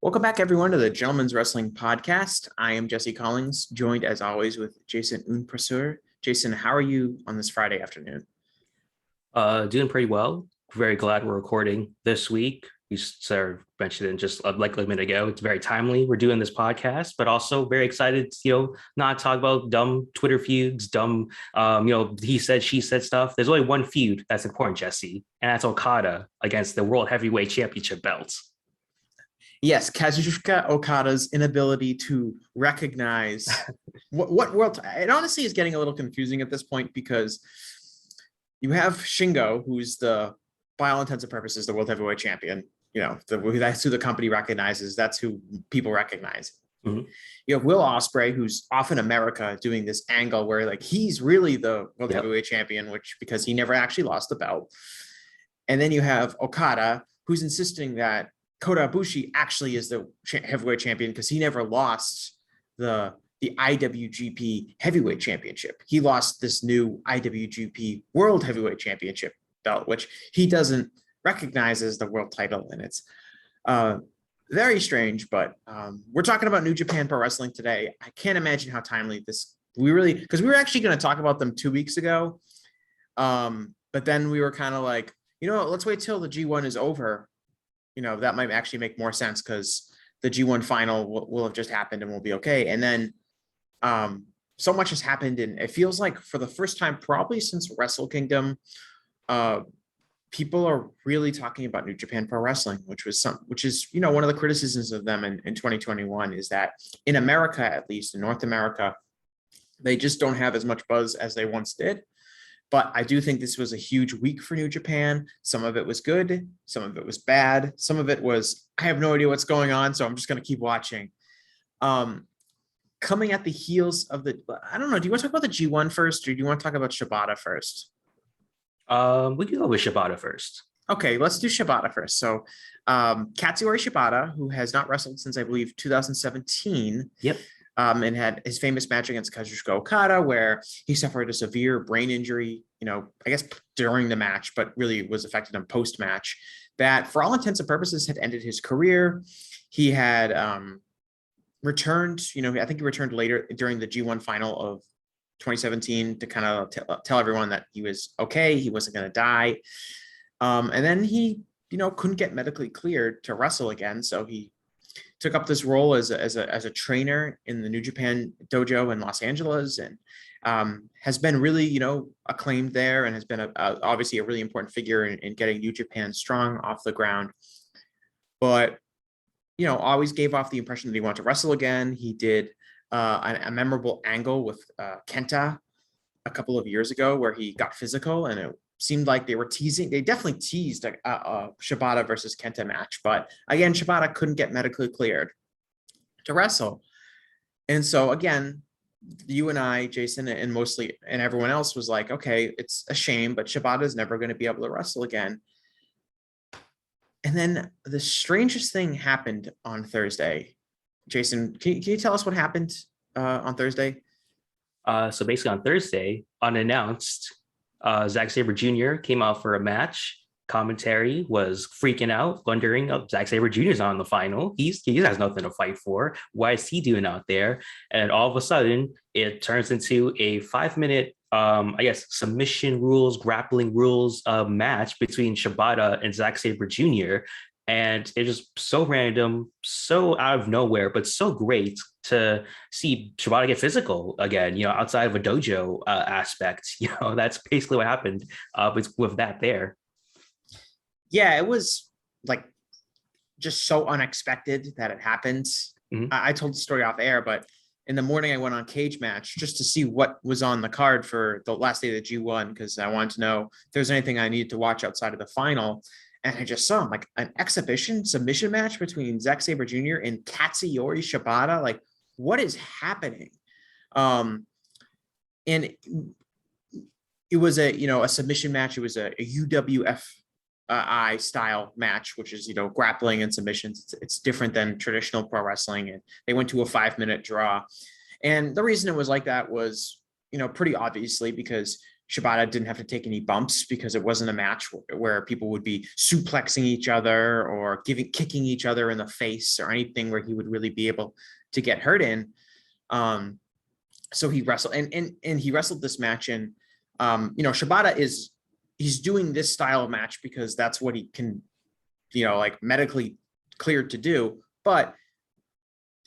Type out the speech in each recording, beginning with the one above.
Welcome back, everyone, to the Gentleman's Wrestling Podcast. I am Jesse Collings, joined as always with Jason Ounpraseuth. Jason, how are you on this Friday afternoon? Doing pretty well. Very glad we're recording this week. You sort of mentioned it just like a minute ago. It's very timely. We're doing this podcast, but also very excited to, not talk about dumb Twitter feuds, dumb, he said, she said stuff. There's only one feud that's important, Jesse, and that's Okada against the World Heavyweight Championship belts. Yes, Kazuchika Okada's inability to recognize what world. It honestly is getting a little confusing at this point because you have Shingo, who's by all intents and purposes, the World Heavyweight Champion. That's who the company recognizes. That's who people recognize. Mm-hmm. You have Will Ospreay, who's off in America doing this angle where he's really the World Heavyweight Champion, because he never actually lost the belt. And then you have Okada, who's insisting that Kota Ibushi actually is the heavyweight champion because he never lost the IWGP Heavyweight Championship. He lost this new IWGP World Heavyweight Championship belt, which he doesn't recognize as the world title. And it's very strange, but we're talking about New Japan Pro Wrestling today. I can't imagine how timely because we were actually going to talk about them 2 weeks ago. But then we were kind of like, let's wait till the G1 is over. That might actually make more sense because the G1 final will have just happened and we'll be okay. And then so much has happened, and it feels like for the first time probably since Wrestle Kingdom, people are really talking about New Japan Pro Wrestling, which is one of the criticisms of them in 2021 is that in America, at least in North America, they just don't have as much buzz as they once did. But I do think this was a huge week for New Japan. Some of it was good. Some of it was bad. Some of it was, I have no idea what's going on, so I'm just going to keep watching. Coming at the heels of I don't know, do you want to talk about the G1 first, or do you want to talk about Shibata first? We can go with Shibata first. Okay, let's do Shibata first. So Katsuyori Shibata, who has not wrestled since, I believe, 2017. Yep. And had his famous match against Kazuchika Okada, where he suffered a severe brain injury, I guess during the match, but really was affected in post-match, that for all intents and purposes had ended his career. He had returned, I think he returned later during the G1 final of 2017 to kind of tell everyone that he was okay, he wasn't going to die. And then he, couldn't get medically cleared to wrestle again, so he took up this role as a trainer in the New Japan dojo in Los Angeles, and has been really, acclaimed there, and has been obviously a really important figure in getting New Japan strong off the ground. But, always gave off the impression that he wanted to wrestle again. He did a memorable angle with Kenta a couple of years ago where he got physical, and it seemed like they definitely teased a Shibata versus Kenta match, but again, Shibata couldn't get medically cleared to wrestle. And so again, you and I, Jason, and everyone else was like, okay, it's a shame, but Shibata is never going to be able to wrestle again. And then the strangest thing happened on Thursday. Jason, can you tell us what happened on Thursday? So basically on Thursday, unannounced, Zack Saber Jr. came out for a match. Commentary was freaking out, wondering, Zack Saber Jr. is on the final. He has nothing to fight for. Why is he doing out there? And all of a sudden, it turns into a 5-minute, submission rules, grappling rules match between Shibata and Zack Saber Jr. And it was so random, so out of nowhere, but so great to see Shibata get physical again, outside of a dojo aspect. That's basically what happened with that there. Yeah, it was just so unexpected that it happened. Mm-hmm. I told the story off air, but in the morning I went on Cage Match just to see what was on the card for the last day of the G1, because I wanted to know if there's anything I needed to watch outside of the final. And I just saw an exhibition submission match between Zack Saber Jr. and Katsuyori Shibata. What is happening? And it was a submission match. It was a UWF style match, which is, grappling and submissions. It's different than traditional pro wrestling. And they went to a 5-minute draw. And the reason it was like that was, pretty obviously because Shibata didn't have to take any bumps because it wasn't a match where people would be suplexing each other or kicking each other in the face or anything where he would really be able to get hurt in. So he wrestled and he wrestled this match, and Shibata he's doing this style of match because that's what he can, like medically cleared to do, but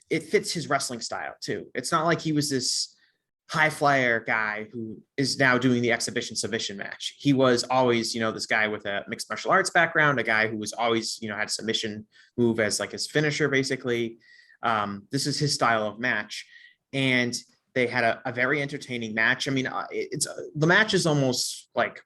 it fits his wrestling style too. It's not like he was this high flyer guy who is now doing the exhibition submission match. He was always, this guy with a mixed martial arts background, a guy who was always, had submission move as like his finisher, basically. This is his style of match. And they had a very entertaining match. I mean, the match is almost like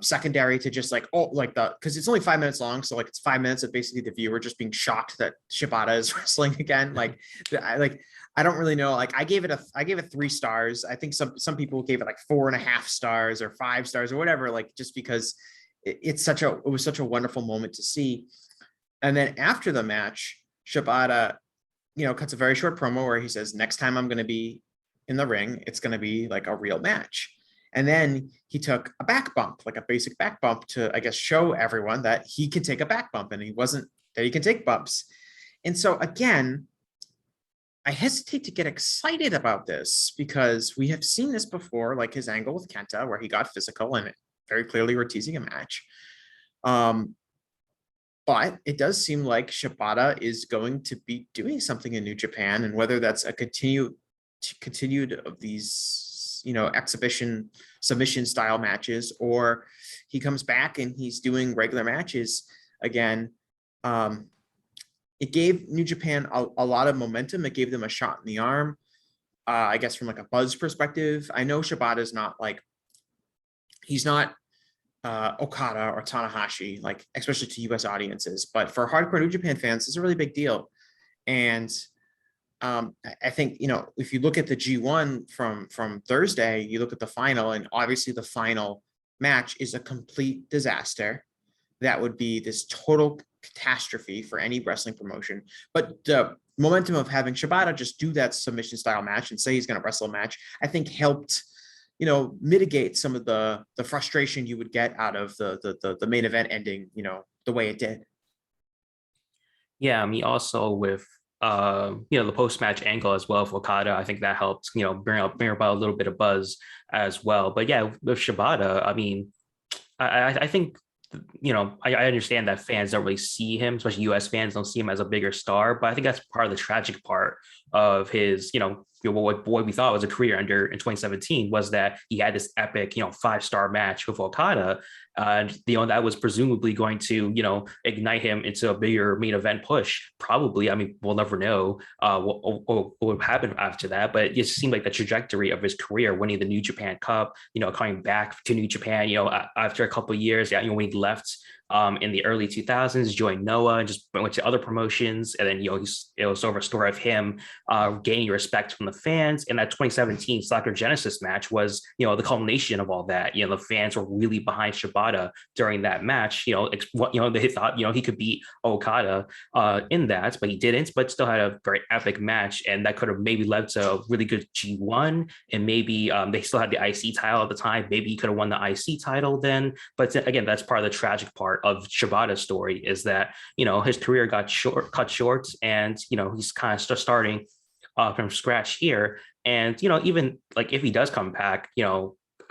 secondary to just because it's only 5 minutes long. So like it's 5 minutes of basically the viewer just being shocked that Shibata is wrestling again. I don't really know. Like I gave it 3 stars. I think some people gave it like 4.5 stars or 5 stars or whatever, like just because it was such a wonderful moment to see. And then after the match, Shibata, cuts a very short promo where he says, next time I'm going to be in the ring, it's going to be like a real match. And then he took a back bump, like a basic back bump to, I guess, show everyone that he could take a back bump and that he can take bumps. And so again, I hesitate to get excited about this because we have seen this before, like his angle with Kenta, where he got physical and very clearly we're teasing a match. But it does seem like Shibata is going to be doing something in New Japan, and whether that's a continued of these, exhibition submission style matches, or he comes back and he's doing regular matches again. It gave New Japan a lot of momentum. It gave them a shot in the arm, I guess, from like a buzz perspective. I know Shibata's not like, he's not Okada or Tanahashi, like especially to US audiences, but for hardcore New Japan fans, it's a really big deal. And I think, if you look at the G1 from Thursday, you look at the final, and obviously the final match is a complete disaster. That would be this total catastrophe for any wrestling promotion. But the momentum of having Shibata just do that submission style match and say he's going to wrestle a match, I think helped, mitigate some of the frustration you would get out of the main event ending, the way it did. Yeah, I mean, also with the post-match angle as well for Okada, I think that helped, bring about a little bit of buzz as well. But yeah, with Shibata, I mean, I think, I understand that fans don't really see him, especially US fans don't see him as a bigger star, but I think that's part of the tragic part of his, what we thought was a career under in 2017 was that he had this epic, 5-star match with Okada. And, that was presumably going to, ignite him into a bigger main event push. Probably. I mean, we'll never know what would happen after that. But it just seemed like the trajectory of his career, winning the New Japan Cup, coming back to New Japan, after a couple of years, when he left in the early 2000s, joined Noah and just went to other promotions. And then, it was sort of a story of him gaining respect from the fans. And that 2017 Slacker Genesis match was, the culmination of all that. The fans were really behind Shibata during that match. They thought, he could beat Okada in that, but he didn't, but still had a very epic match. And that could have maybe led to a really good G1. And maybe they still had the IC title at the time. Maybe he could have won the IC title then. But again, that's part of the tragic part of Shibata's story is that, his career got cut short, and, he's kind of starting from scratch here. And, even like if he does come back,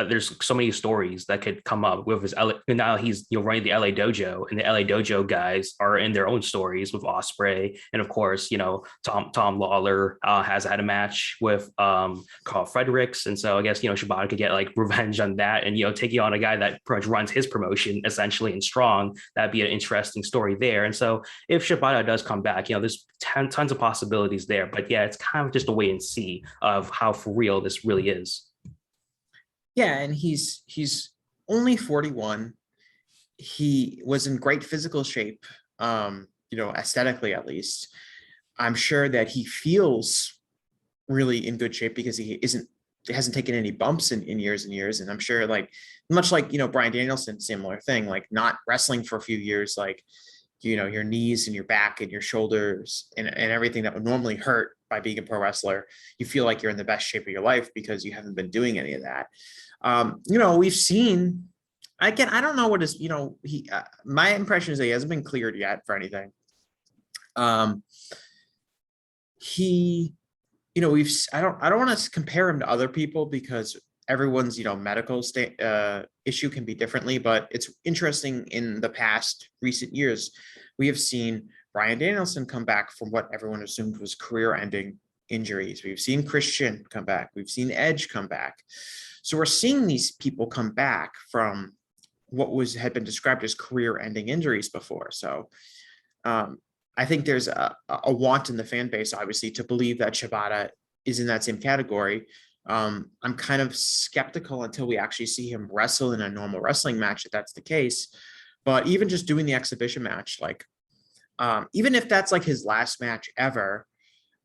there's so many stories that could come up with his now he's running the LA dojo, and the LA dojo guys are in their own stories with Ospreay, and of course Tom Lawler has had a match with Carl Fredericks, and so I guess Shibata could get like revenge on that, and taking on a guy that pretty much runs his promotion essentially in Strong. That'd be an interesting story there. And so if Shibata does come back, there's tons of possibilities there, but yeah, it's kind of just a wait and see of how for real this really is. Yeah, and he's only 41. He was in great physical shape, aesthetically at least. I'm sure that he feels really in good shape because he hasn't taken any bumps in years and years. And I'm sure like much like Bryan Danielson, similar thing, like not wrestling for a few years, like your knees and your back and your shoulders and everything that would normally hurt by being a pro wrestler, you feel like you're in the best shape of your life because you haven't been doing any of that. We've seen, again, I don't know what is, my impression is that he hasn't been cleared yet for anything. He, I don't want to compare him to other people because everyone's, medical issue can be differently, but it's interesting in the past recent years, we have seen Bryan Danielson come back from what everyone assumed was career-ending injuries. We've seen Christian come back. We've seen Edge come back. So we're seeing these people come back from what had been described as career-ending injuries before. So I think there's a want in the fan base, obviously, to believe that Shibata is in that same category. I'm kind of skeptical until we actually see him wrestle in a normal wrestling match, if that's the case. But even just doing the exhibition match, even if that's like his last match ever,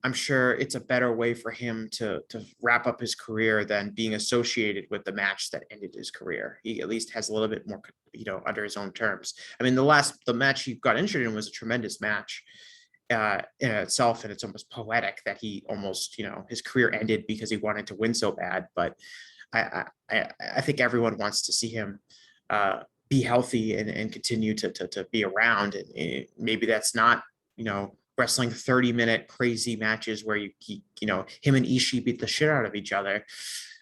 I'm sure it's a better way for him to wrap up his career than being associated with the match that ended his career. He at least has a little bit more, under his own terms. I mean, the match he got injured in was a tremendous match in itself, and it's almost poetic that he almost, his career ended because he wanted to win so bad. But I think everyone wants to see him be healthy and continue to be around. And maybe that's not, wrestling 30-minute crazy matches where him and Ishii beat the shit out of each other,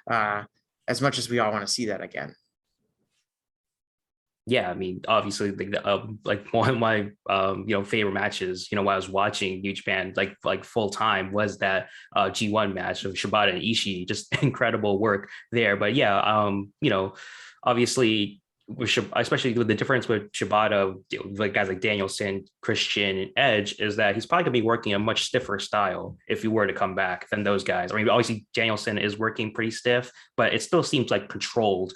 as much as we all want to see that again. Yeah, I mean, obviously, like one of my favorite matches, while I was watching New Japan like full time, was that G1 match of Shibata and Ishii. Just incredible work there. But yeah, obviously, especially with the difference with Shibata, like guys like Danielson, Christian, and Edge, is that he's probably going to be working a much stiffer style if he were to come back than those guys. I mean, obviously Danielson is working pretty stiff, but it still seems like controlled.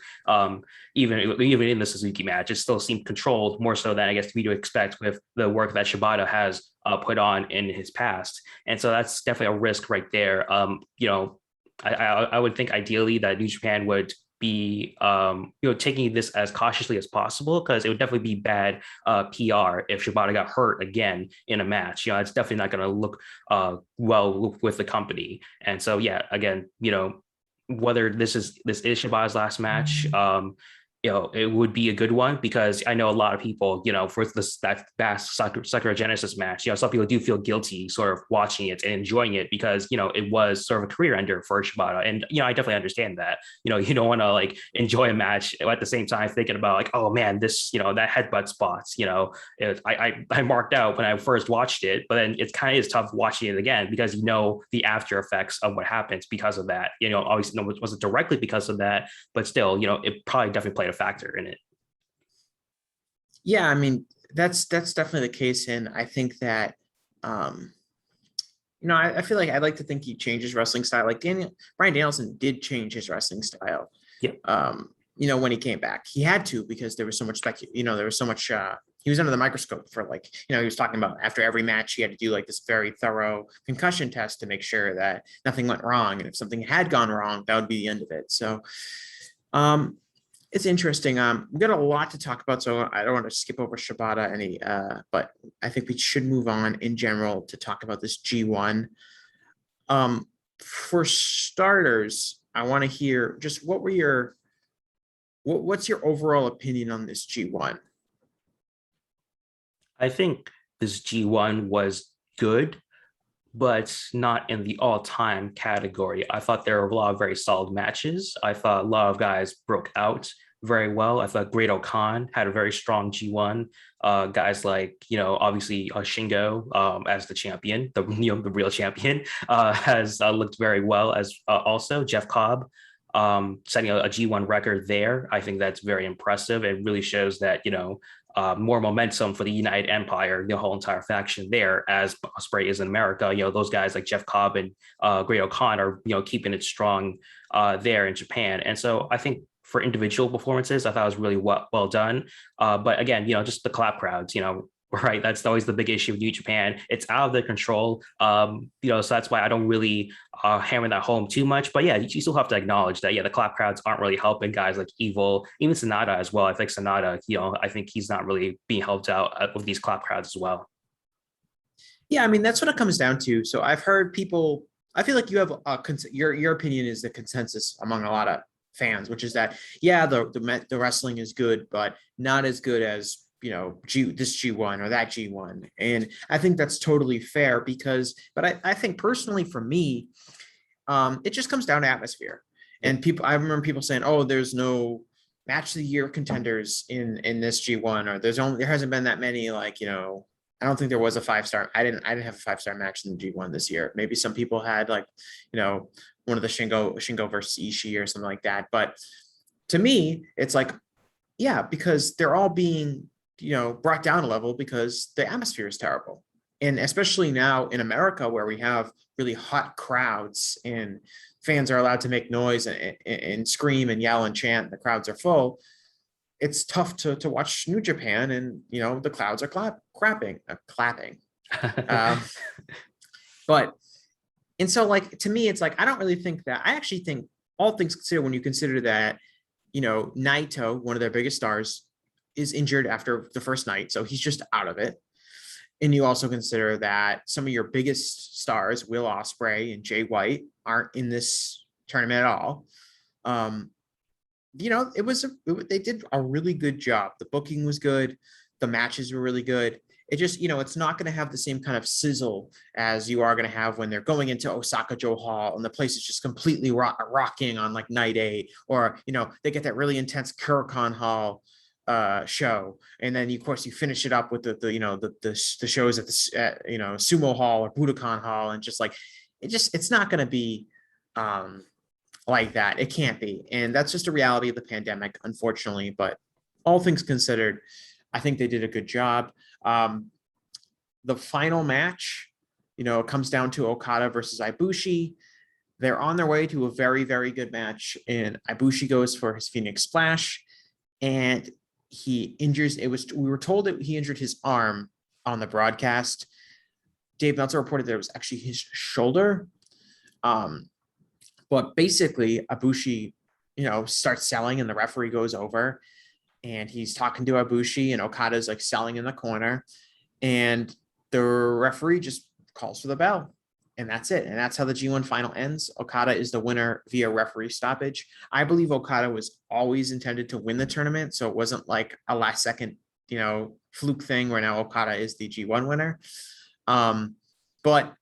Even in the Suzuki match, it still seemed controlled more so than I guess we would expect with the work that Shibata has put on in his past. And so that's definitely a risk right there. I would think ideally that New Japan would be taking this as cautiously as possible, because it would definitely be bad PR if Shibata got hurt again in a match. It's definitely not going to look well with the company. And so yeah, again, whether this is Shibata's last match, it would be a good one, because I know a lot of people, for that Sakura Genesis match, some people do feel guilty sort of watching it and enjoying it because, it was sort of a career ender for Shibata. And, I definitely understand that, you don't want to like enjoy a match at the same time thinking about like, oh man, this, that headbutt spots, I marked out when I first watched it, but then it kind of is tough watching it again because, the after effects of what happens because of that, obviously it wasn't directly because of that, but still, it probably definitely played a factor in it. Yeah, I mean, that's definitely the case. And I think that, I feel like I'd like to think he changed his wrestling style. Like Bryan Danielson did change his wrestling style. Yeah. When he came back, he had to, because there was so much there was so much, he was under the microscope for he was talking about after every match, he had to do like this very thorough concussion test to make sure that nothing went wrong. And if something had gone wrong, that would be the end of it. So, it's interesting. We've got a lot to talk about, so I don't want to skip over Shibata but I think we should move on in general to talk about this G1. For starters, I want to hear just what's your overall opinion on this G1? I think this G1 was good, but not in the all-time category. I thought there were a lot of very solid matches. I thought a lot of guys broke out very well. I thought Great Khan had a very strong G1. Guys like, obviously Shingo as the champion, the real champion, has looked very well as also Jeff Cobb setting a G1 record there. I think that's very impressive. It really shows that, more momentum for the United Empire, the whole entire faction there, as Ospreay is in America. Those guys like Jeff Cobb and Great Khan are, keeping it strong there in Japan. And so I think for individual performances, I thought it was really well done. But again, just the clap crowds, right? That's always the big issue with New Japan. It's out of their control. So that's why I don't really hammer that home too much. But yeah, you still have to acknowledge that, the clap crowds aren't really helping guys like Evil, even Sonata as well. I think Sonata, I think he's not really being helped out with these clap crowds as well. Yeah, I mean, that's what it comes down to. So I've heard people, I feel like you have your opinion is the consensus among a lot of fans, which is that, yeah, the wrestling is good, but not as good as, you know, this G1 or that G1. And I think that's totally fair but I think personally for me, it just comes down to atmosphere. And I remember people saying, oh, there's no match of the year contenders in this G1, or there hasn't been that many, like, you know, I don't think there was a 5-star. I didn't have a 5-star match in the G1 this year. Maybe some people had, like, you know, one of the Shingo versus Ishii or something like that. But to me, it's like, yeah, because they're all being, you know, brought down a level because the atmosphere is terrible. And especially now in America, where we have really hot crowds and fans are allowed to make noise and scream and yell and chant, the crowds are full. It's tough to watch New Japan, and, you know, the crowds are clapping. But, and so, like, to me, it's like, I don't really think that. I actually think, all things considered, when you consider that, you know, Naito, one of their biggest stars, is injured after the first night, so he's just out of it. And you also consider that some of your biggest stars, Will Ospreay and Jay White, aren't in this tournament at all. You know, they did a really good job. The booking was good. The matches were really good. It just, you know, it's not going to have the same kind of sizzle as you are going to have when they're going into Osaka Joe Hall and the place is just completely rocking on, like, night 8, or, you know, they get that really intense Kurokon Hall show, and then, of course, you finish it up with the you know, the shows at the you know, Sumo Hall or Budokan Hall, and just like, it's not going to be like that. It can't be, and that's just a reality of the pandemic, unfortunately. But all things considered, I think they did a good job. The final match, you know, it comes down to Okada versus Ibushi. They're on their way to a very, very good match, and Ibushi goes for his Phoenix Splash, and he injures. We were told that he injured his arm on the broadcast. Dave Meltzer reported that it was actually his shoulder. But basically, Ibushi, you know, starts selling, and the referee goes over, and he's talking to Ibushi, and Okada's, like, selling in the corner, and the referee just calls for the bell. And that's it. And that's how the G1 final ends. Okada is the winner via referee stoppage. I believe Okada was always intended to win the tournament, so it wasn't like a last second, you know, fluke thing where now Okada is the G1 winner. But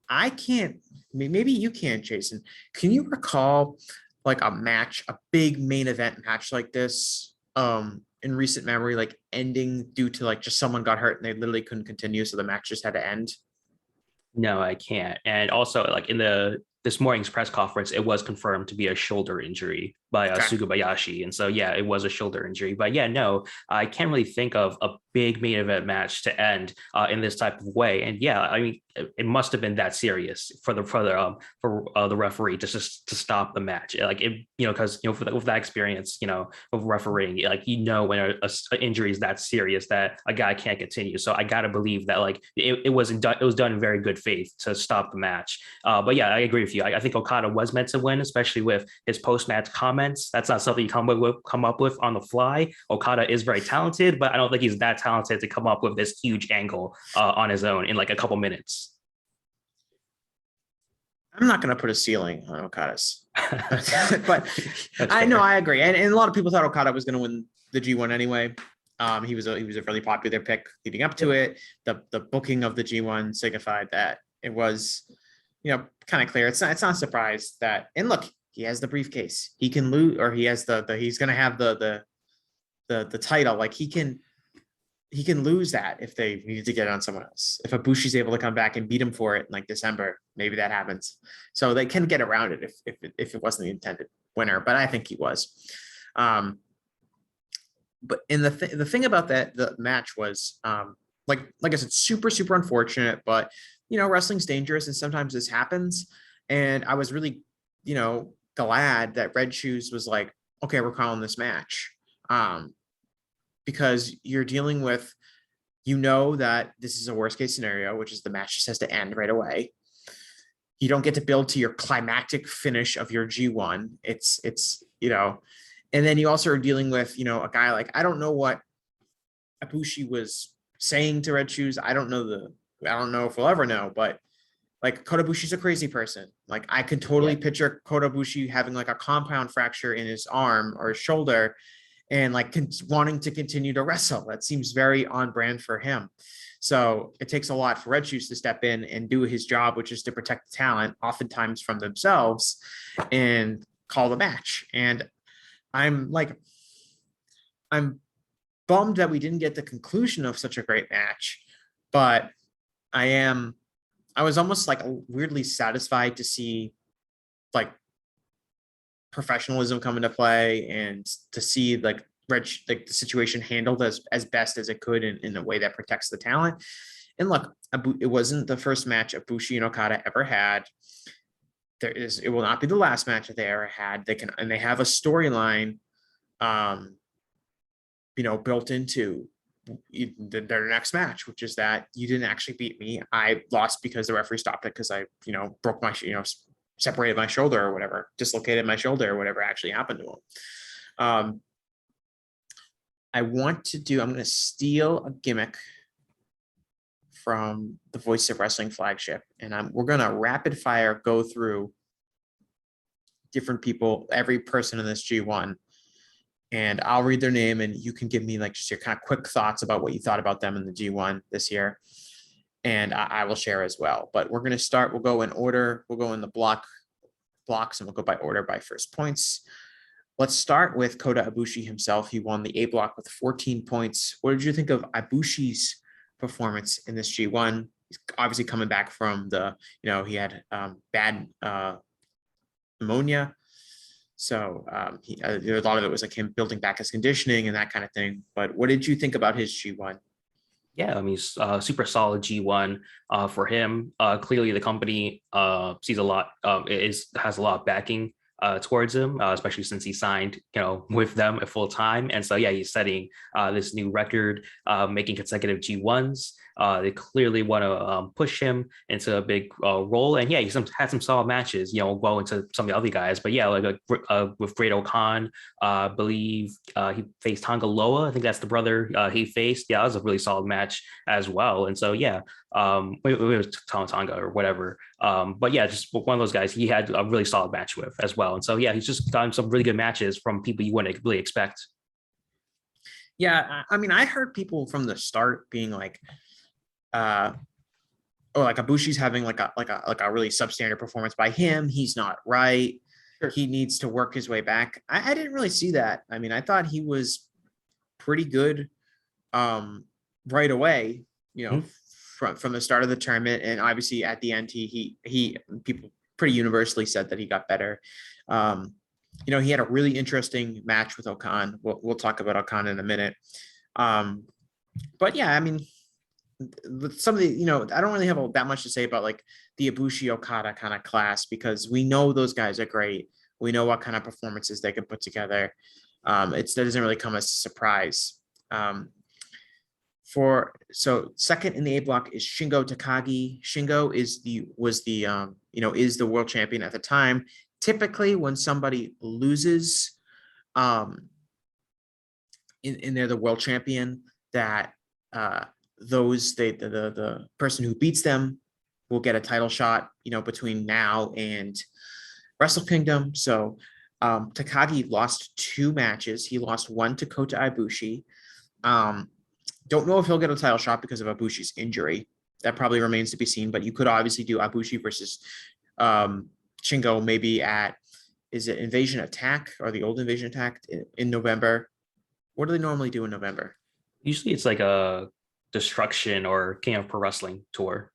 I can't, maybe you can, Jason. Can you recall, like, a big main event match like this in recent memory, like, ending due to, like, just someone got hurt and they literally couldn't continue, so the match just had to end? No, I can't. And also, like, in this morning's press conference, it was confirmed to be a shoulder injury by Sugabayashi. And so, yeah, it was a shoulder injury. But yeah, no, I can't really think of a big main event match to end in this type of way. And yeah, I mean, it must have been that serious for the referee to stop the match. Like, it, you know, because, you know, with that experience, you know, of refereeing, like, you know, when an injury is that serious that a guy can't continue. So I gotta believe that, like, it was done in very good faith to stop the match. But yeah, I agree with you. I think Okada was meant to win, especially with his post-match comments. That's not something you come up with on the fly. Okada is very talented, but I don't think he's that talented to come up with this huge angle on his own in, like, a couple minutes. I'm not going to put a ceiling on Okada's, but I know, I agree. And a lot of people thought Okada was going to win the G1 anyway. He was a really popular pick leading up to it. The booking of the G1 signified that it was, you know, kind of clear. It's not a surprise that, and look, he has the briefcase. He can lose, or he has he's going to have the title. Like, he can lose that if they need to get it on someone else. If Ibushi's able to come back and beat him for it in, like, December, maybe that happens. So they can get around it if it wasn't the intended winner, but I think he was. But in the thing about the match was, like I said, super, super unfortunate, but, you know, wrestling's dangerous and sometimes this happens. And I was really, you know, glad that Red Shoes was like, okay, we're calling this match. Because you're dealing with, you know, that this is a worst case scenario, which is the match just has to end right away. You don't get to build to your climactic finish of your G1. It's, you know, and then you also are dealing with, you know, a guy like, I don't know what Ibushi was saying to Red Shoes. I don't know if we'll ever know, but like Kota Ibushi's a crazy person. Like I could totally picture Kota Ibushi having like a compound fracture in his arm or his shoulder and like wanting to continue to wrestle. That seems very on brand for him. So it takes a lot for Red Shoes to step in and do his job, which is to protect the talent, oftentimes from themselves, and call the match. And I'm bummed that we didn't get the conclusion of such a great match, but I was almost like weirdly satisfied to see like professionalism come into play and to see like the situation handled as best as it could in a way that protects the talent. And look, it wasn't the first match Ibushi and Okada ever had. It will not be the last match that they ever had. They have a storyline, built into their next match, which is that you didn't actually beat me. I lost because the referee stopped it because I, broke my, separated my shoulder or whatever, dislocated my shoulder or whatever actually happened to him. I'm going to steal a gimmick from the Voice of Wrestling flagship, and we're going to rapid fire go through different people, every person in this G1, and I'll read their name and you can give me like just your kind of quick thoughts about what you thought about them in the G1 this year. And I will share as well, but we're going to start, we'll go in order. We'll go in the blocks and we'll go by order by first points. Let's start with Kota Ibushi himself. He won the A block with 14 points. What did you think of Ibushi's performance in this G1? He's obviously coming back from he had bad pneumonia. So a lot of it was like him building back his conditioning and that kind of thing. But what did you think about his G1? Yeah, I mean, super solid G1 for him. Clearly, the company sees a lot, has a lot of backing towards him, especially since he signed, with them at full time. And so, yeah, he's setting this new record, making consecutive G1s. They clearly want to push him into a big role. And yeah, he's had some solid matches, go into some of the other guys. But yeah, like with Great Okan, I believe he faced Tonga Loa. I think that's the brother he faced. Yeah, that was a really solid match as well. And so, yeah, it was Tonga or whatever. But yeah, just one of those guys he had a really solid match with as well. And so, yeah, he's just gotten some really good matches from people you wouldn't really expect. Yeah, I mean, I heard people from the start being like, like Ibushi's having like a really substandard performance by him. He's not right. Sure. He needs to work his way back. I didn't really see that. I mean, I thought he was pretty good right away, from the start of the tournament. And obviously at the end, he people pretty universally said that he got better. He had a really interesting match with Okan. We'll talk about Okan in a minute. But yeah, I mean, some of the, I don't really have that much to say about like the Ibushi Okada kind of class, because we know those guys are great. We know what kind of performances they can put together. That doesn't really come as a surprise. So second in the A block is Shingo Takagi. Shingo is the world champion at the time. Typically when somebody loses, and they're the world champion, that the person who beats them will get a title shot, between now and Wrestle Kingdom. So Takagi lost 2 matches. He lost one to Kota Ibushi. Don't know if he'll get a title shot because of Ibushi's injury. That probably remains to be seen, but you could obviously do Ibushi versus Shingo maybe is it Invasion Attack or the old Invasion Attack in November? What do they normally do in November? Usually it's like a Destruction or King of Pro Wrestling tour.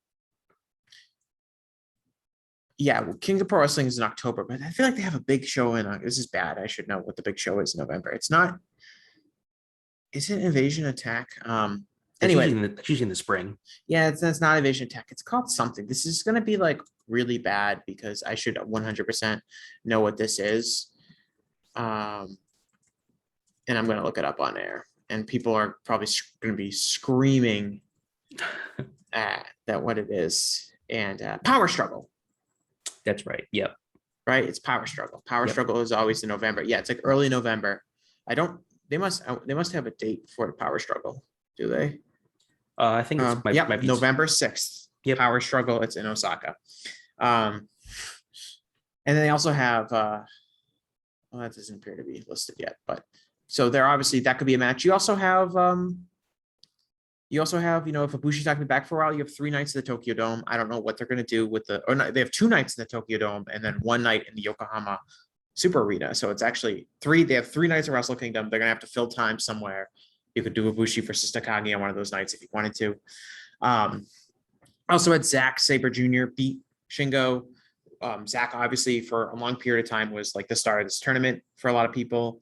Yeah, well, King of Pro Wrestling is in October, but I feel like they have a big show this is bad. I should know what the big show is in November. It's not. Is it Invasion Attack? Anyway, it's usually in the spring. Yeah, it's not Invasion Attack. It's called something. This is going to be like really bad because I should 100% know what this is. And I'm going to look it up on air. And people are probably going to be screaming at that what it is. And Power Struggle. That's right. Yep. Right. It's Power Struggle. Power Struggle is always in November. Yeah, it's like early November. They must have a date for the Power Struggle. Do they? I think it's might be November 6th. Yep. Power Struggle. It's in Osaka. And then they also have, well, that doesn't appear to be listed yet, but so there obviously that could be a match. You also have, if Ibushi's not gonna be back for a while, you have 3 nights at the Tokyo Dome. I don't know what they're gonna do with they have 2 nights in the Tokyo Dome and then 1 night in the Yokohama Super Arena. So it's actually 3. They have 3 nights of Wrestle Kingdom. They're gonna have to fill time somewhere. You could do Ibushi versus Takagi on one of those nights if you wanted to. Also had Zack Saber Jr. beat Shingo. Zack obviously for a long period of time was like the star of this tournament for a lot of people.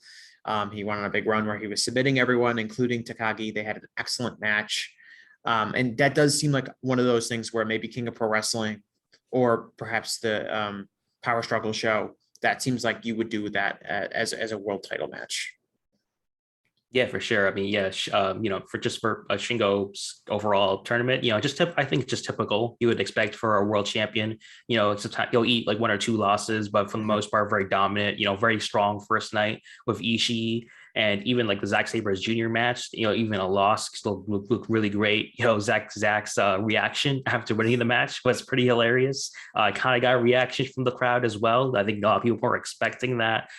He went on a big run where he was submitting everyone, including Takagi. They had an excellent match. And that does seem like one of those things where maybe King of Pro Wrestling or perhaps the Power Struggle show, that seems like you would do that as a world title match. Yeah, for sure. I mean, yeah, for a Shingo's overall tournament, I think it's just typical. You would expect for a world champion, sometimes he'll eat like 1 or 2 losses, but for the most part, very dominant, very strong first night with Ishii. And even like the Zack Saber Jr. match, even a loss still look really great. Zack's reaction after winning the match was pretty hilarious. Kind of got a reaction from the crowd as well. I think a lot of people were expecting that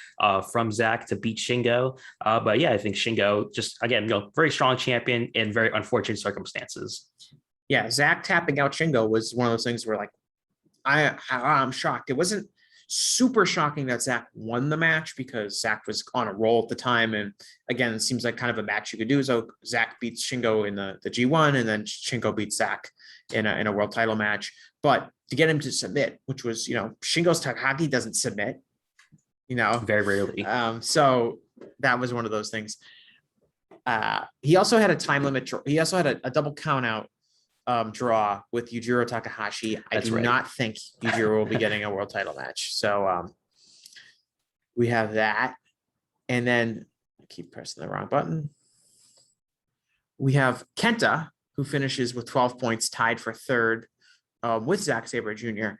from Zack to beat Shingo. But yeah, I think Shingo just, again, very strong champion in very unfortunate circumstances. Yeah, Zack tapping out Shingo was one of those things where like, I'm shocked. It wasn't super shocking that Zack won the match because Zack was on a roll at the time. And again, it seems like kind of a match you could do. So Zack beats Shingo in the G1 and then Shingo beats Zack in a world title match. But to get him to submit, which was, Shingo's Takagi doesn't submit, Very rarely. So that was one of those things. He also had a time limit. He also had a double count out draw with Yujiro Takahashi. I do not think Yujiro will be getting a world title match. So we have that. And then I keep pressing the wrong button. We have Kenta, who finishes with 12 points, tied for 3rd with Zack Saber Jr.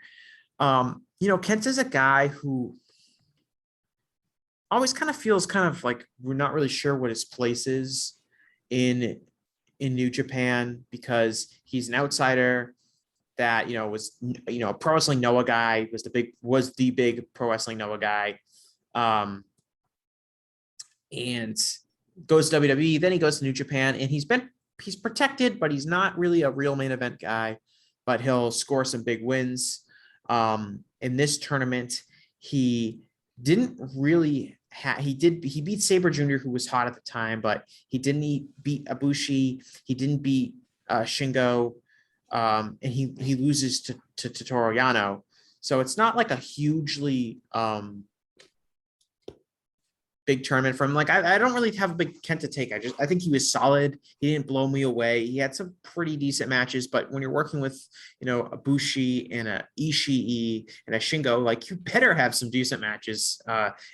Kenta's a guy who always kind of feels kind of like we're not really sure what his place is in New Japan because he's an outsider that was a Pro Wrestling Noah guy, was the big Pro Wrestling Noah guy, and goes to WWE. Then he goes to New Japan, and he's protected, but he's not really a real main event guy. But he'll score some big wins. In this tournament, he didn't really. He beat Sabre Jr., who was hot at the time, but he didn't beat Ibushi. He didn't beat Shingo, and he loses to Toro Yano. So it's not like a hugely big tournament from like I don't really have a big Kenta take. I think he was solid. He didn't blow me away. He had some pretty decent matches, but when you're working with Ibushi and a Ishii and a Shingo, like you better have some decent matches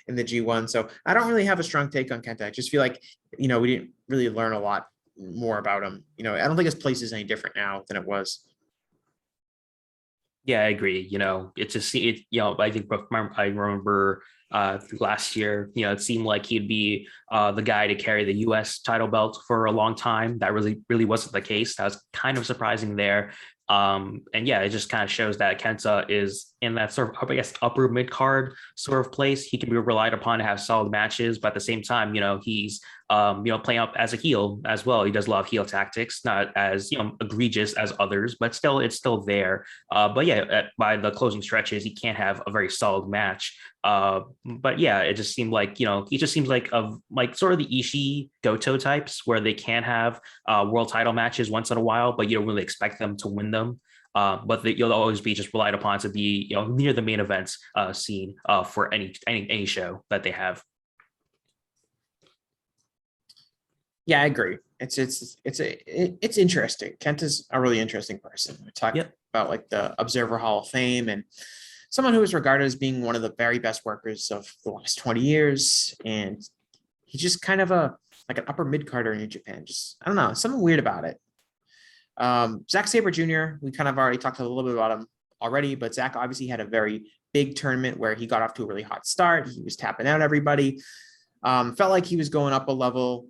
in the G1. So I don't really have a strong take on Kenta. I just feel like we didn't really learn a lot more about him. I don't think his place is any different now than it was. Yeah, I agree. It's just I think I remember last year, it seemed like he'd be the guy to carry the U.S. title belt for a long time. That really wasn't the case. That was kind of surprising there. And yeah, it just kind of shows that Kenta is in that sort of, I guess, upper mid card sort of place. He can be relied upon to have solid matches, but at the same time, he's playing up as a heel as well. He does a lot of heel tactics, not as egregious as others, but still, it's still there. But yeah, by the closing stretches, he can't have a very solid match. But yeah, it just seemed like he just seems like sort of the Ishii Goto types where they can have world title matches once in a while, but you don't really expect them to win them. But you'll always be just relied upon to be near the main events scene for any show that they have. Yeah, I agree. It's interesting. Kenta's a really interesting person. We talk about like the Observer Hall of Fame and someone who is regarded as being one of the very best workers of the last 20 years. And he's just kind of like an upper mid-carder in New Japan. Just, I don't know, something weird about it. Zack Saber Jr., we kind of already talked a little bit about him already, but Zack obviously had a very big tournament where he got off to a really hot start. He was tapping out everybody. Felt like he was going up a level.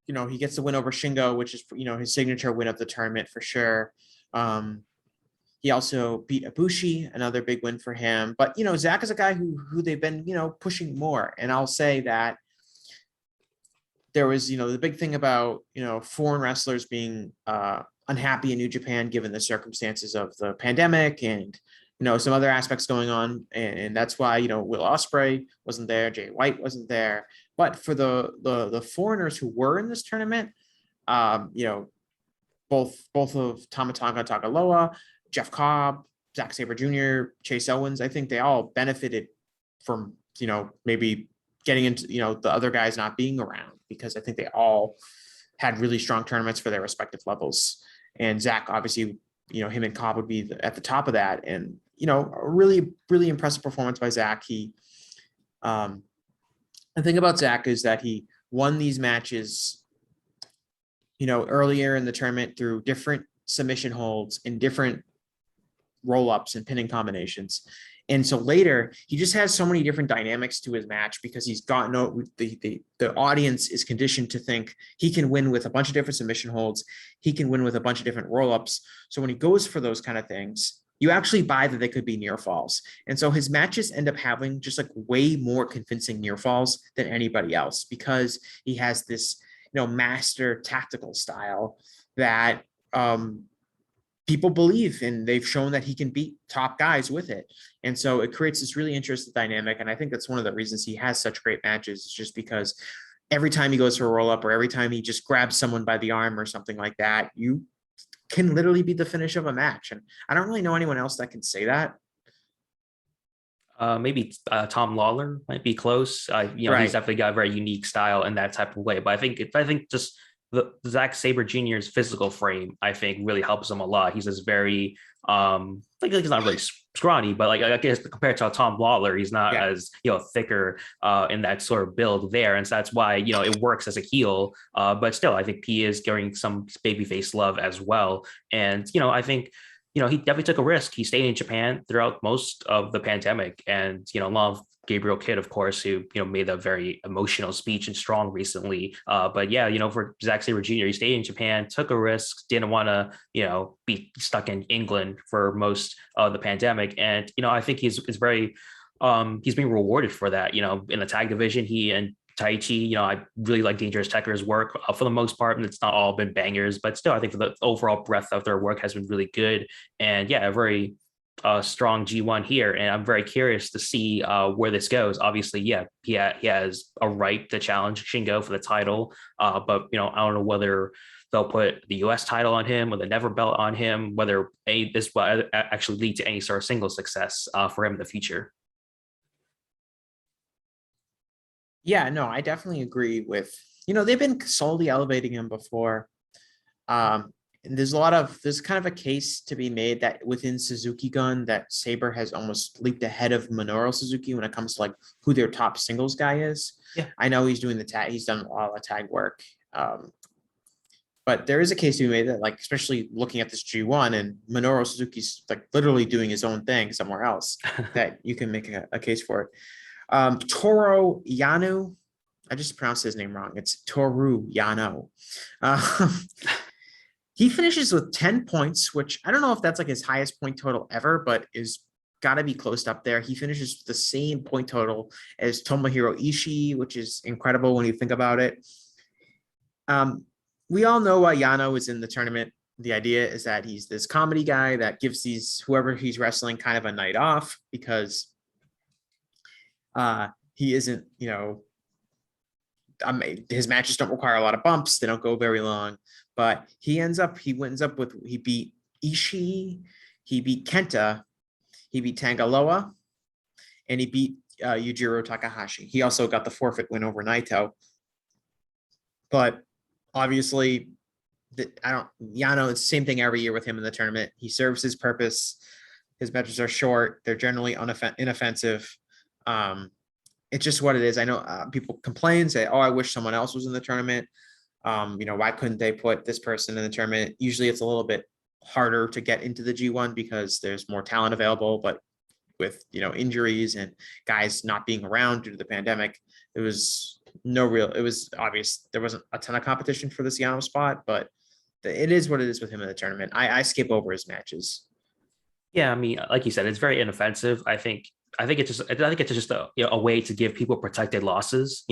he gets the win over Shingo, which is, his signature win of the tournament for sure. He also beat Ibushi, another big win for him. But, Zack is a guy who they've been, pushing more. And I'll say that there was, the big thing about, foreign wrestlers being unhappy in New Japan, given the circumstances of the pandemic and, some other aspects going on. And that's why, Will Ospreay wasn't there. Jay White wasn't there. But for the foreigners who were in this tournament, both of Tamatanga Tagaloa, Jeff Cobb, Zack Saber Jr., Chase Owens, I think they all benefited from, maybe getting into, the other guys not being around, because I think they all had really strong tournaments for their respective levels. And Zack, obviously, him and Cobb would be at the top of that. And, a really, really impressive performance by Zack. The thing about Zack is that he won these matches, earlier in the tournament through different submission holds and different roll-ups and pinning combinations. And so later, he just has so many different dynamics to his match, because he's gotten the audience is conditioned to think he can win with a bunch of different submission holds. He can win with a bunch of different roll-ups. So when he goes for those kind of things, you actually buy that they could be near falls. And so his matches end up having just like way more convincing near falls than anybody else, because he has this, master tactical style that people believe, and they've shown that he can beat top guys with it. And so it creates this really interesting dynamic. And I think that's one of the reasons he has such great matches, is just because every time he goes for a roll up, or every time he just grabs someone by the arm or something like that, you can literally be the finish of a match. And I don't really know anyone else that can say that. Maybe Tom Lawler might be close. Right. He's definitely got a very unique style in that type of way. But I think just the Zack Saber Jr.'s physical frame, I think, really helps him a lot. He's just very, like he's not really scrawny, but like I guess compared to Tom Lawler, he's not as thicker in that sort of build there, and so that's why it works as a heel. But still, I think he is getting some babyface love as well, and I think. He definitely took a risk. He stayed in Japan throughout most of the pandemic, and along with Gabriel Kidd, of course, who made a very emotional speech and strong recently. But yeah, for Zack Sabre Jr., he stayed in Japan, took a risk, didn't want to be stuck in England for most of the pandemic, and I think he's being rewarded for that. In the tag division, he and Taichi, I really like Dangerous Tekker's work for the most part, and it's not all been bangers, but still, I think for the overall breadth of their work has been really good. And yeah, a very strong G1 here, and I'm very curious to see where this goes. Obviously, yeah, he has a right to challenge Shingo for the title, but I don't know whether they'll put the U.S. title on him or the Never belt on him, whether this will actually lead to any sort of single success for him in the future. Yeah, no, I definitely agree with, they've been slowly elevating him before. And there's kind of a case to be made that within Suzuki Gun, that Sabre has almost leaped ahead of Minoru Suzuki when it comes to like who their top singles guy is. Yeah. I know he's doing he's done a lot of tag work. But there is a case to be made that, like, especially looking at this G1 and Minoru Suzuki's like literally doing his own thing somewhere else, that you can make a case for it. Toro Yanu, I just pronounced his name wrong. It's Toru Yano. He finishes with 10 points, which I don't know if that's like his highest point total ever, but is got to be close up there. He finishes with the same point total as Tomohiro Ishii, which is incredible when you think about it. We all know why Yano is in the tournament. The idea is that he's this comedy guy that gives whoever he's wrestling kind of a night off, because he isn't, his matches don't require a lot of bumps. They don't go very long, but he ends up with, he beat Ishii, he beat Kenta, he beat Tangaloa, and he beat Yujiro Takahashi. He also got the forfeit win over Naito. But obviously, Yano, it's the same thing every year with him in the tournament. He serves his purpose. His matches are short. They're generally inoffensive. It's just what it is. I know people complain, say, "Oh, I wish someone else was in the tournament. Why couldn't they put this person in the tournament?" Usually, it's a little bit harder to get into the G1 because there's more talent available. But with injuries and guys not being around due to the pandemic, it was no real. It was obvious there wasn't a ton of competition for this Yano spot, but it is what it is with him in the tournament. I skip over his matches. Yeah, I mean, like you said, it's very inoffensive. I think it's just a, a way to give people protected losses.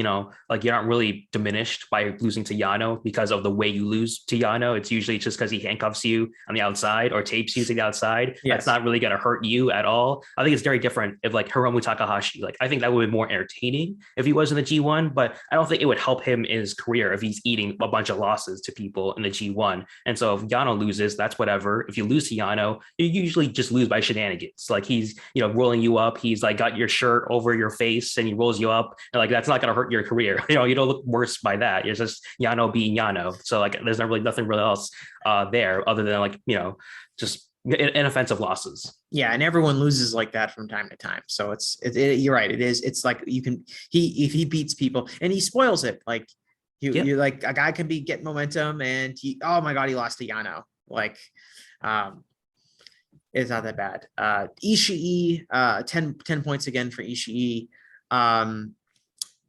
Like you're not really diminished by losing to Yano because of the way you lose to Yano. It's usually just because he handcuffs you on the outside or tapes you to the outside. Yes. That's not really going to hurt you at all. I think it's very different if like Hiromu Takahashi. Like I think that would be more entertaining if he was in the G1, but I don't think it would help him in his career if he's eating a bunch of losses to people in the G1. And so if Yano loses, that's whatever. If you lose to Yano, you usually just lose by shenanigans. Like he's rolling you up. He's like got your shirt over your face and he rolls you up, and like that's not going to hurt your career. You don't look worse by that. It's just Yano being Yano. So like there's nothing really else there other than like just inoffensive losses. Yeah, and everyone loses like that from time to time. So you're right. It's like if he beats people and he spoils it, like you like a guy can get momentum and oh my god, he lost to Yano. Like it's not that bad. Ishii, 10 points again for Ishii.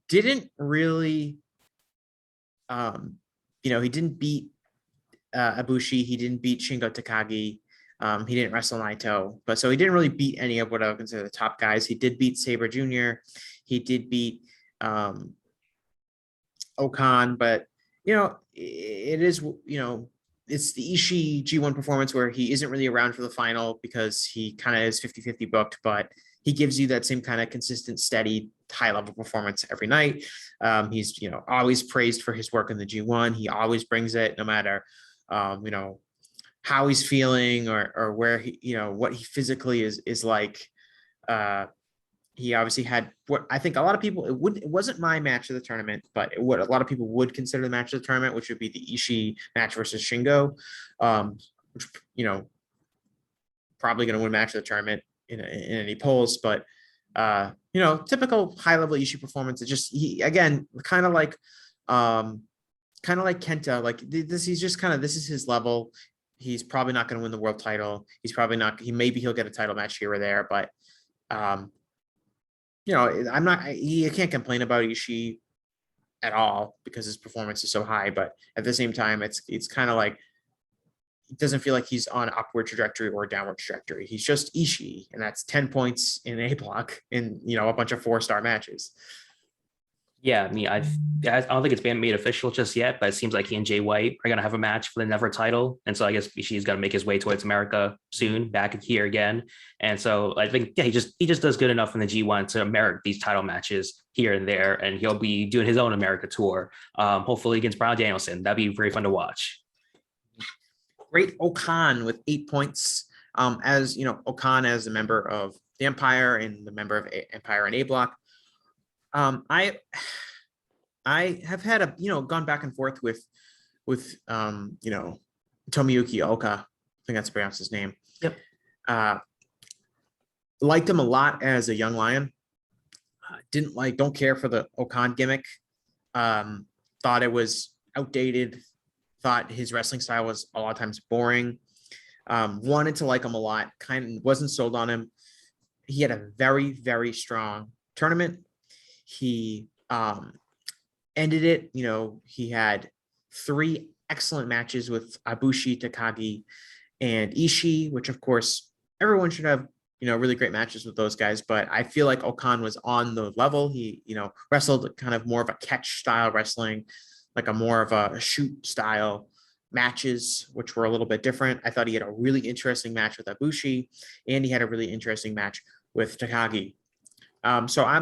Didn't really, he didn't beat Ibushi. He didn't beat Shingo Takagi. He didn't wrestle Naito, but so he didn't really beat any of what I would consider the top guys. He did beat Sabre Jr. He did beat Okan, but it is it's the Ishii G1 performance where he isn't really around for the final because he kind of is 50-50 booked, but he gives you that same kind of consistent, steady, high-level performance every night. He's, always praised for his work in the G1. He always brings it no matter, how he's feeling or where he, what he physically is like. He obviously had what I think a lot of people, it wasn't my match of the tournament, but what a lot of people would consider the match of the tournament, which would be the Ishii match versus Shingo, which, probably going to win match of the tournament in any polls, but typical high level Ishii performance. It just, he, again, kind of like Kenta, like this, he's just this is his level. He's probably not going to win the world title. He's probably not, maybe he'll get a title match here or there, but, you can't complain about Ishii at all because his performance is so high, but at the same time, it's kind of like, it doesn't feel like he's on an upward trajectory or a downward trajectory. He's just Ishii, and that's 10 points in A block in, a bunch of 4-star matches. Yeah, I mean, I don't think it's been made official just yet, but it seems like he and Jay White are going to have a match for the Never title. And so I guess Ishii's going to make his way towards America soon, back here again. And so I think, he just does good enough in the G1 to merit these title matches here and there. And he'll be doing his own America tour, hopefully against Bryan Danielson. That'd be very fun to watch. Great Okan with 8 points. As Okan as a member of the Empire and the member of Empire and A block. I have had gone back and forth with Tomiyuki Oka. I think that's pronounced his name. Yep. Liked him a lot as a young lion. Don't care for the Okan gimmick. Thought it was outdated. Thought his wrestling style was a lot of times boring. Wanted to like him a lot. Kind of wasn't sold on him. He had a very, very strong tournament. He ended it. He had 3 excellent matches with Ibushi, Takagi, and Ishii, which of course everyone should have, really great matches with those guys. But I feel like Okan was on the level. He, wrestled kind of more of a catch style wrestling, like a more of a shoot style matches, which were a little bit different. I thought he had a really interesting match with Ibushi, and he had a really interesting match with Takagi. So I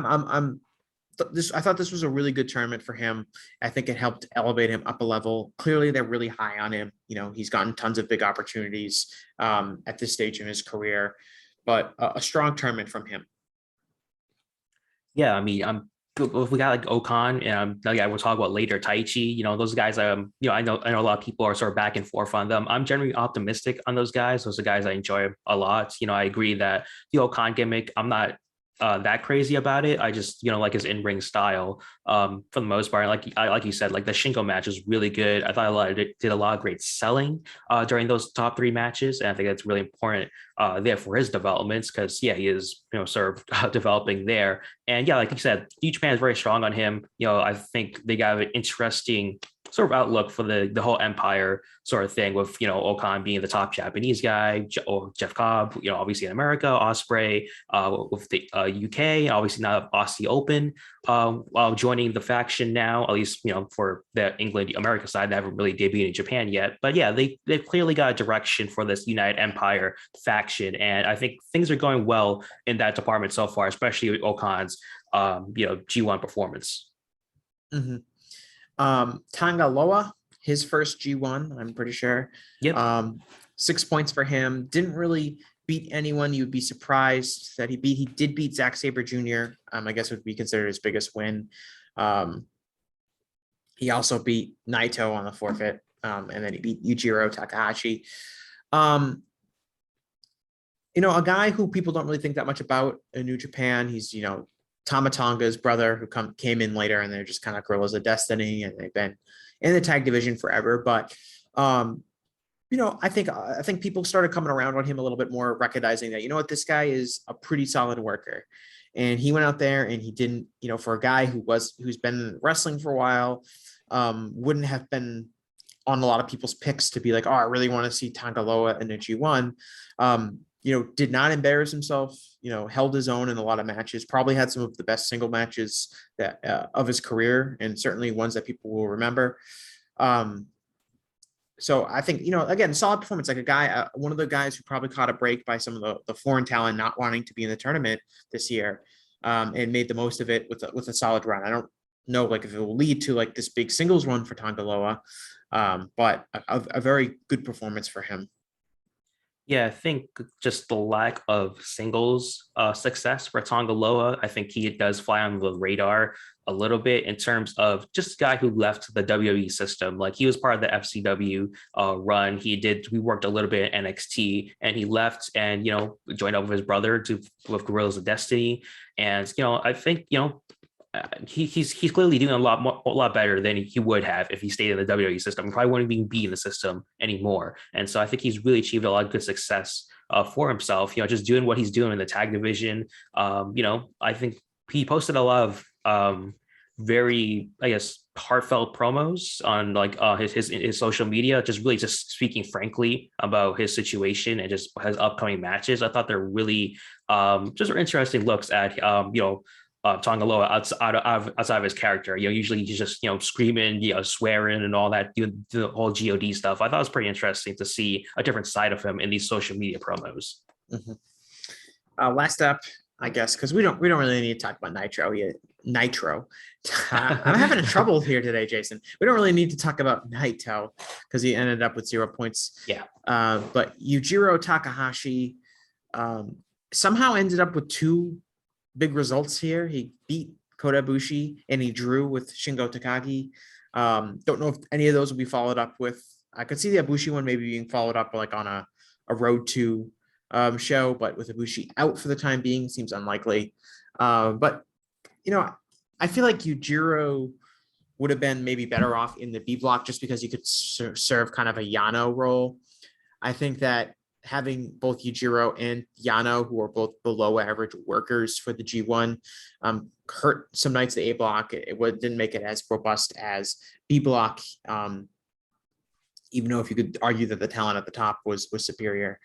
thought this was a really good tournament for him. I think it helped elevate him up a level. Clearly, they're really high on him. He's gotten tons of big opportunities at this stage in his career, but a strong tournament from him. Yeah, I mean, if we got like Okan and another guy we'll talk about later, Taichi, those guys, I know a lot of people are sort of back and forth on them. I'm generally optimistic on those guys. Those are guys I enjoy a lot. I agree that the Okan gimmick, I'm not that crazy about it. I just, like his in-ring style for the most part. Like you said, like the Shingo match was really good. I thought did a lot of great selling during those top three matches, and I think that's really important there for his developments because he is sort of developing there. And yeah, like you said, New Japan is very strong on him. I think they got an interesting sort of outlook for the whole empire sort of thing with Okan being the top Japanese guy, or Jeff Cobb, obviously in America, Osprey with the UK, obviously now Aussie Open while joining the faction now, at least for the England America side. They haven't really debuted in Japan yet, but yeah, they've clearly got a direction for this United Empire faction, and I think things are going well in that department so far, especially with Okan's G1 performance. Mm-hmm. Tanga Loa, his first G1, I'm pretty sure. Yep. 6 points for him. Didn't really beat anyone you'd be surprised that he beat. He did beat Zack Saber Jr. I guess would be considered his biggest win. He also beat Naito on the forfeit, and then he beat Yujiro Takahashi. A guy who people don't really think that much about in New Japan. He's, Tama Tonga's brother who came in later, and they're just kind of Gorillas of Destiny, and they've been in the tag division forever. But I think people started coming around on him a little bit more, recognizing that this guy is a pretty solid worker, and he went out there and he didn't, for a guy who's been wrestling for a while, wouldn't have been on a lot of people's picks to be like, oh, I really want to see Tanga Loa in a G1. Did not embarrass himself, held his own in a lot of matches, probably had some of the best single matches that of his career, and certainly ones that people will remember. So I think, again, solid performance, like a guy, one of the guys who probably caught a break by some of the foreign talent not wanting to be in the tournament this year, and made the most of it with a solid run. I don't know, like, if it will lead to like this big singles run for Tanga Loa, but a very good performance for him. Yeah, I think just the lack of singles success for Tonga Loa, I think he does fly on the radar a little bit in terms of just a guy who left the WWE system. Like, he was part of the FCW run. We worked a little bit at NXT, and he left and, joined up with his brother with Gorillas of Destiny. And, I think, he's clearly doing a lot better than he would have if he stayed in the WWE system. He probably wouldn't even be in the system anymore. And so I think he's really achieved a lot of good success for himself, just doing what he's doing in the tag division. I think he posted a lot of very, I guess, heartfelt promos on like his social media, just really just speaking frankly about his situation and just his upcoming matches. I thought they're really just interesting looks at Tonga Loa outside of his character. Usually he's just screaming, swearing and all that, the whole God stuff. I thought it was pretty interesting to see a different side of him in these social media promos. Mm-hmm. Last up, I guess, because we don't really need to talk about Nitro yet. Nitro. I'm having trouble here today, Jason. We don't really need to talk about Naito because he ended up with 0 points. Yeah. But Yujiro Takahashi somehow ended up with 2 big results here. He beat Kota Ibushi and he drew with Shingo Takagi. Don't know if any of those will be followed up with. I could see the Ibushi one maybe being followed up like on a road to show, but with Ibushi out for the time being, seems unlikely. But I feel like Yujiro would have been maybe better off in the B block just because he could serve kind of a Yano role. I think that having both Yujiro and Yano, who are both below average workers for the G1, hurt some nights the A block. It didn't make it as robust as B block, even though if you could argue that the talent at the top was superior.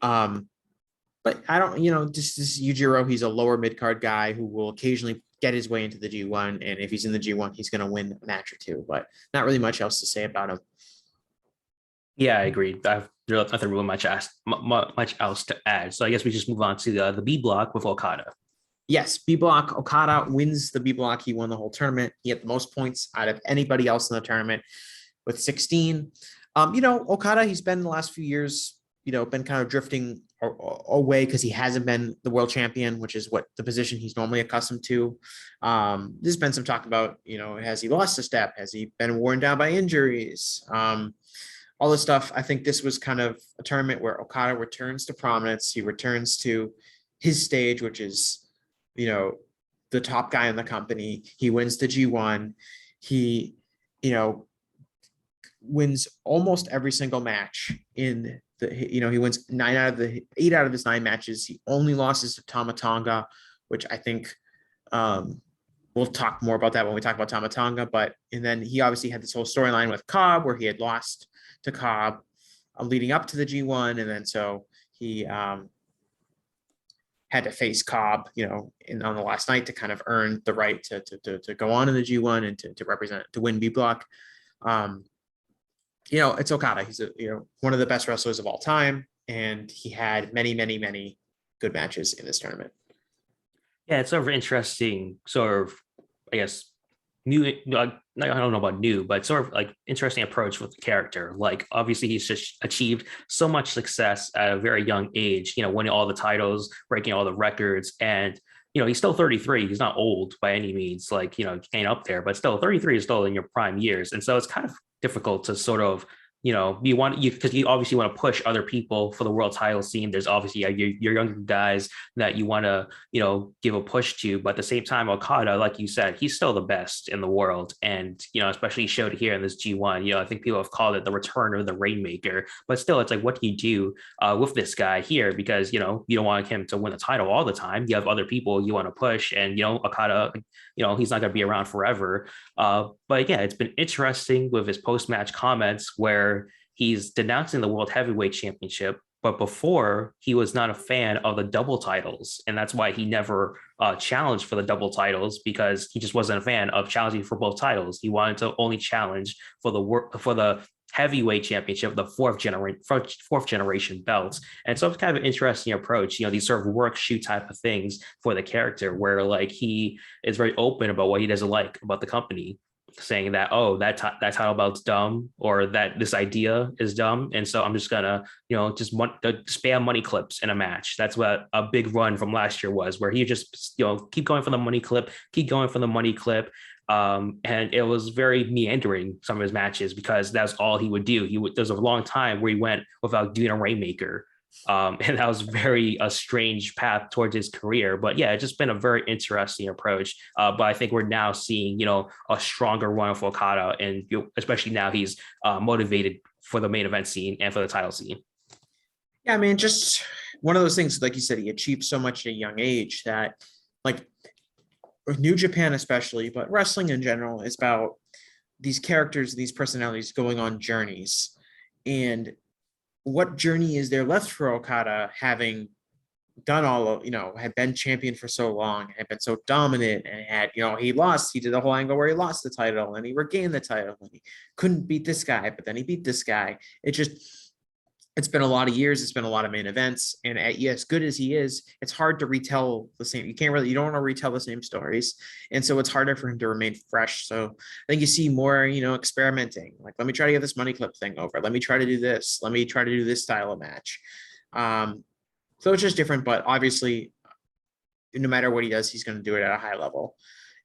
But I don't, just this Yujiro, he's a lower mid-card guy who will occasionally get his way into the G1. And if he's in the G1, he's going to win a match or two, but not really much else to say about him. Yeah, I agree. I've nothing really much else to add. So I guess we just move on to the B block with Okada. Yes, B block. Okada wins the B block. He won the whole tournament. He had the most points out of anybody else in the tournament with 16. Okada, he's been the last few years, been kind of drifting away because he hasn't been the world champion, which is what the position he's normally accustomed to. There's been some talk about, has he lost a step? Has he been worn down by injuries? All this stuff. I think this was kind of a tournament where Okada returns to prominence. He returns to his stage, which is you know, the top guy in the company. He wins the G1. He, you know, wins almost every single match in the, you know, he wins 8 out of his 9 matches. He only loses to Tama Tonga, which I think we'll talk more about that when we talk about Tama Tonga. But, and then he obviously had this whole storyline with Cobb where he had lost to Cobb leading up to the G1. And then so he had to face Cobb, you know, on the last night to kind of earn the right to go on in the G1 and to represent, to win B block. You know, it's Okada. He's one of the best wrestlers of all time, and he had many, many, many good matches in this tournament. Yeah, it's sort of interesting, sort of, I guess, new. I don't know about new, but sort of like interesting approach with the character. Like, obviously, he's just achieved so much success at a very young age. You know, winning all the titles, breaking all the records, and he's still 33. He's not old by any means. Like, he ain't up there, but still 33 is still in your prime years, and so it's kind of difficult to sort of because you obviously want to push other people for the world title scene. There's obviously your younger guys that you want to give a push to, but at the same time, Okada, like you said, he's still the best in the world, and especially showed here in this G1. I think people have called it the return of the Rainmaker, but still, it's like, what do you do with this guy here? Because you don't want him to win the title all the time. You have other people you want to push, and Okada, he's not going to be around forever. But yeah, it's been interesting with his post-match comments where he's denouncing the World Heavyweight Championship, but before he was not a fan of the double titles, and that's why he never challenged for the double titles, because he just wasn't a fan of challenging for both titles. He wanted to only challenge for the heavyweight championship, the fourth generation belts. And so it's kind of an interesting approach, these sort of work shoot type of things for the character, where like he is very open about what he doesn't like about the company, saying that, oh, that title belt's dumb, or that this idea is dumb, and so I'm just gonna just spam money clips in a match. That's what a big run from last year was, where he just keep going for the money clip, and it was very meandering, some of his matches, because that's all he would do. There's a long time where he went without doing a Rainmaker. And that was very a strange path towards his career. But yeah, it's just been a very interesting approach. But I think we're now seeing, a stronger run for Okada, and especially now he's motivated for the main event scene and for the title scene. Yeah, I mean, just one of those things, like you said, he achieved so much at a young age that, like, New Japan especially, but wrestling in general, is about these characters, these personalities going on journeys. And what journey is there left for Okada, having done all of, had been champion for so long, had been so dominant, and had, he did the whole angle where he lost the title and he regained the title and he couldn't beat this guy, but then he beat this guy. It's been a lot of years. It's been a lot of main events. And as good as he is, it's hard to retell the same. You don't want to retell the same stories. And so it's harder for him to remain fresh. So I think you see more, experimenting. Like, let me try to get this money clip thing over. Let me try to do this. Let me try to do this style of match. So it's just different, but obviously, no matter what he does, he's going to do it at a high level.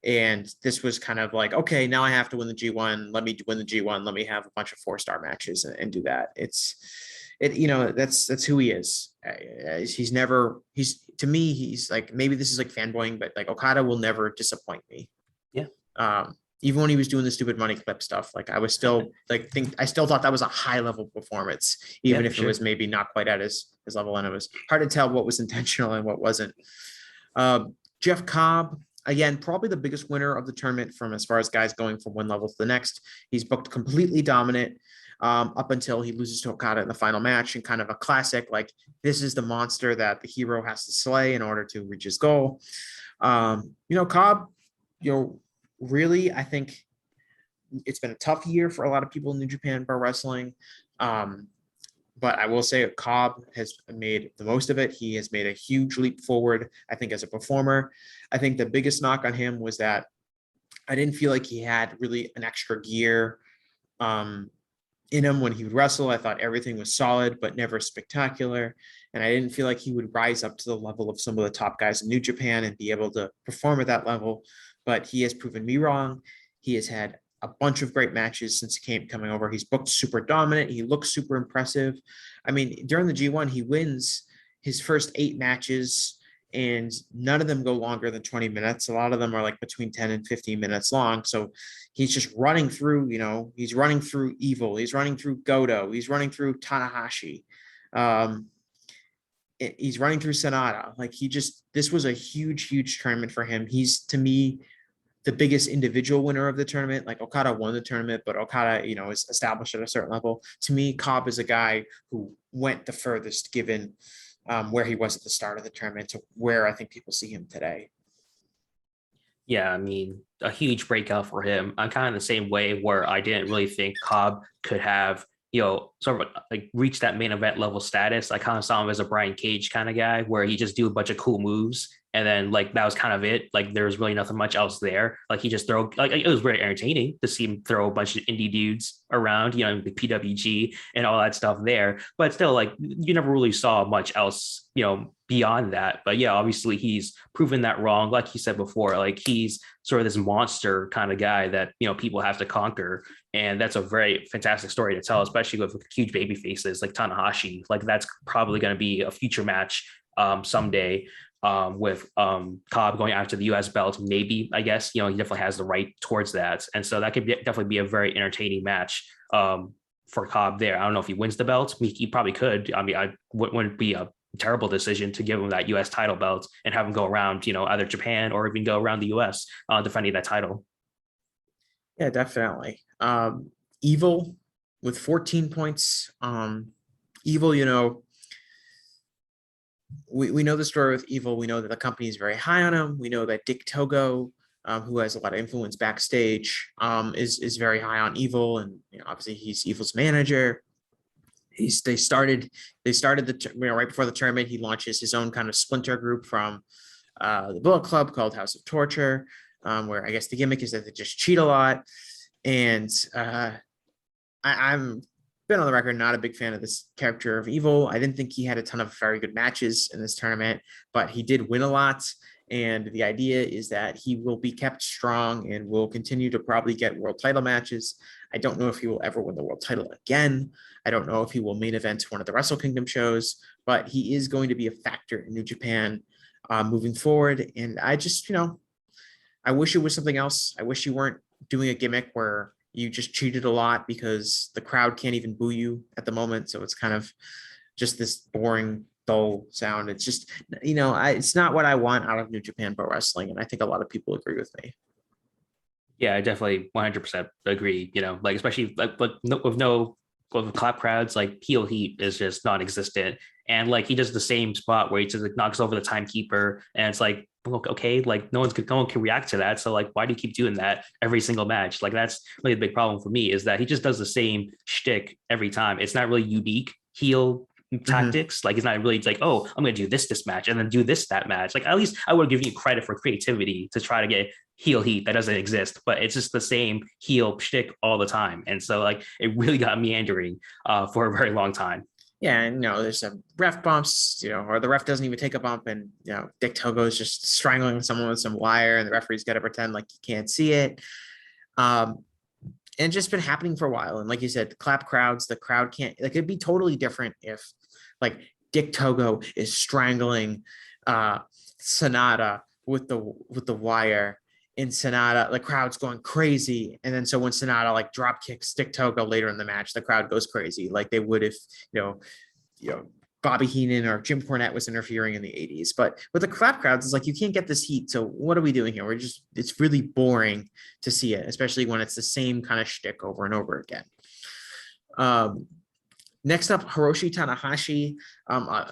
And this was kind of like, okay, now I have to win the G1. Let me win the G1. Let me have a bunch of 4-star matches and do that. That's who he is. To me, he's like, maybe this is like fanboying, but like, Okada will never disappoint me. Yeah. Even when he was doing the stupid money clip stuff, like, I was still like, I still thought that was a high level performance, even if it was maybe not quite at his level. And it was hard to tell what was intentional and what wasn't. Jeff Cobb, again, probably the biggest winner of the tournament from as far as guys going from one level to the next. He's booked completely dominant up until he loses to Okada in the final match, and kind of a classic, like, this is the monster that the hero has to slay in order to reach his goal. Cobb, really, I think it's been a tough year for a lot of people in New Japan Pro Wrestling. But I will say Cobb has made the most of it. He has made a huge leap forward, I think, as a performer. I think the biggest knock on him was that I didn't feel like he had really an extra gear in him when he would wrestle. I thought everything was solid, but never spectacular. And I didn't feel like he would rise up to the level of some of the top guys in New Japan and be able to perform at that level. But he has proven me wrong. He has had a bunch of great matches since he coming over. He's booked super dominant. He looks super impressive. I mean, during the G1, he wins his first 8 matches and none of them go longer than 20 minutes. A lot of them are like between 10 and 15 minutes long. So he's just running through, he's running through Evil, he's running through Goto, he's running through Tanahashi. He's running through Sonata. Like this was a huge tournament for him. He's, to me, the biggest individual winner of the tournament. Like Okada won the tournament, but Okada, is established at a certain level. To me, Cobb is a guy who went the furthest given where he was at the start of the tournament to where I think people see him today. Yeah, I mean, a huge breakout for him. I'm kind of the same way where I didn't really think Cobb could have, sort of like reach that main event level status. I kind of saw him as a Brian Cage kind of guy where he just do a bunch of cool moves. And then like that was kind of it. Like there was really nothing much else there. Like he just throw, like it was very entertaining to see him throw a bunch of indie dudes around, the PWG and all that stuff there. But still, like you never really saw much else, beyond that. But yeah, obviously he's proven that wrong. Like he said before, like he's sort of this monster kind of guy that people have to conquer. And that's a very fantastic story to tell, especially with huge baby faces like Tanahashi. Like that's probably going to be a future match someday. With Cobb going after the US belt, maybe, I guess, he definitely has the right towards that. And so that could definitely be a very entertaining match for Cobb there. I don't know if he wins the belt. He probably could. I mean, I wouldn't be a terrible decision to give him that US title belt and have him go around, either Japan or even go around the US defending that title. Yeah, definitely. Evil with 14 points. Evil, we know the story with Evil. We know that the company is very high on him. We know that Dick Togo, who has a lot of influence backstage, is very high on Evil, and obviously he's Evil's manager. They started right before the tournament. He launches his own kind of splinter group from the Bullet Club called House of Torture, where I guess the gimmick is that they just cheat a lot. And I'm been on the record not a big fan of this character of Evil. I didn't think he had a ton of very good matches in this tournament, but he did win a lot. And the idea is that he will be kept strong and will continue to probably get world title matches. I don't know if he will ever win the world title again. I don't know if he will main event one of the Wrestle Kingdom shows, but he is going to be a factor in New Japan moving forward. And I just, I wish it was something else. I wish you weren't doing a gimmick where you just cheated a lot because the crowd can't even boo you at the moment. So it's kind of just this boring, dull sound. It's just, it's not what I want out of New Japan Pro Wrestling. And I think a lot of people agree with me. Yeah, I definitely 100% agree. Like especially like with clap crowds, like heel heat is just non-existent. And like he does the same spot where he just like knocks over the timekeeper, and it's like, okay, like no one can react to that. So like, why do you keep doing that every single match? Like that's really the big problem for me, is that he just does the same shtick every time. It's not really unique heel tactics. Like it's not really like, oh, I'm gonna do this match and then do that match. Like at least I would give you credit for creativity to try to get heel heat that doesn't exist, but it's just the same heel shtick all the time. And so like it really got meandering for a very long time. Yeah, and there's some ref bumps, or the ref doesn't even take a bump, and Dick Togo is just strangling someone with some wire, and the referee's got to pretend like he can't see it. And just been happening for a while. And like you said, the clap crowds, the crowd can't. Like it'd be totally different if, like, Dick Togo is strangling Sonata with the wire. In Sonata, the crowd's going crazy. And then so when Sonata like drop kicks Dick Togo later in the match, the crowd goes crazy like they would if, Bobby Heenan or Jim Cornette was interfering in the 80s. But with the clap crowds, it's like, you can't get this heat. So what are we doing here? It's really boring to see it, especially when it's the same kind of shtick over and over again. Next up, Hiroshi Tanahashi,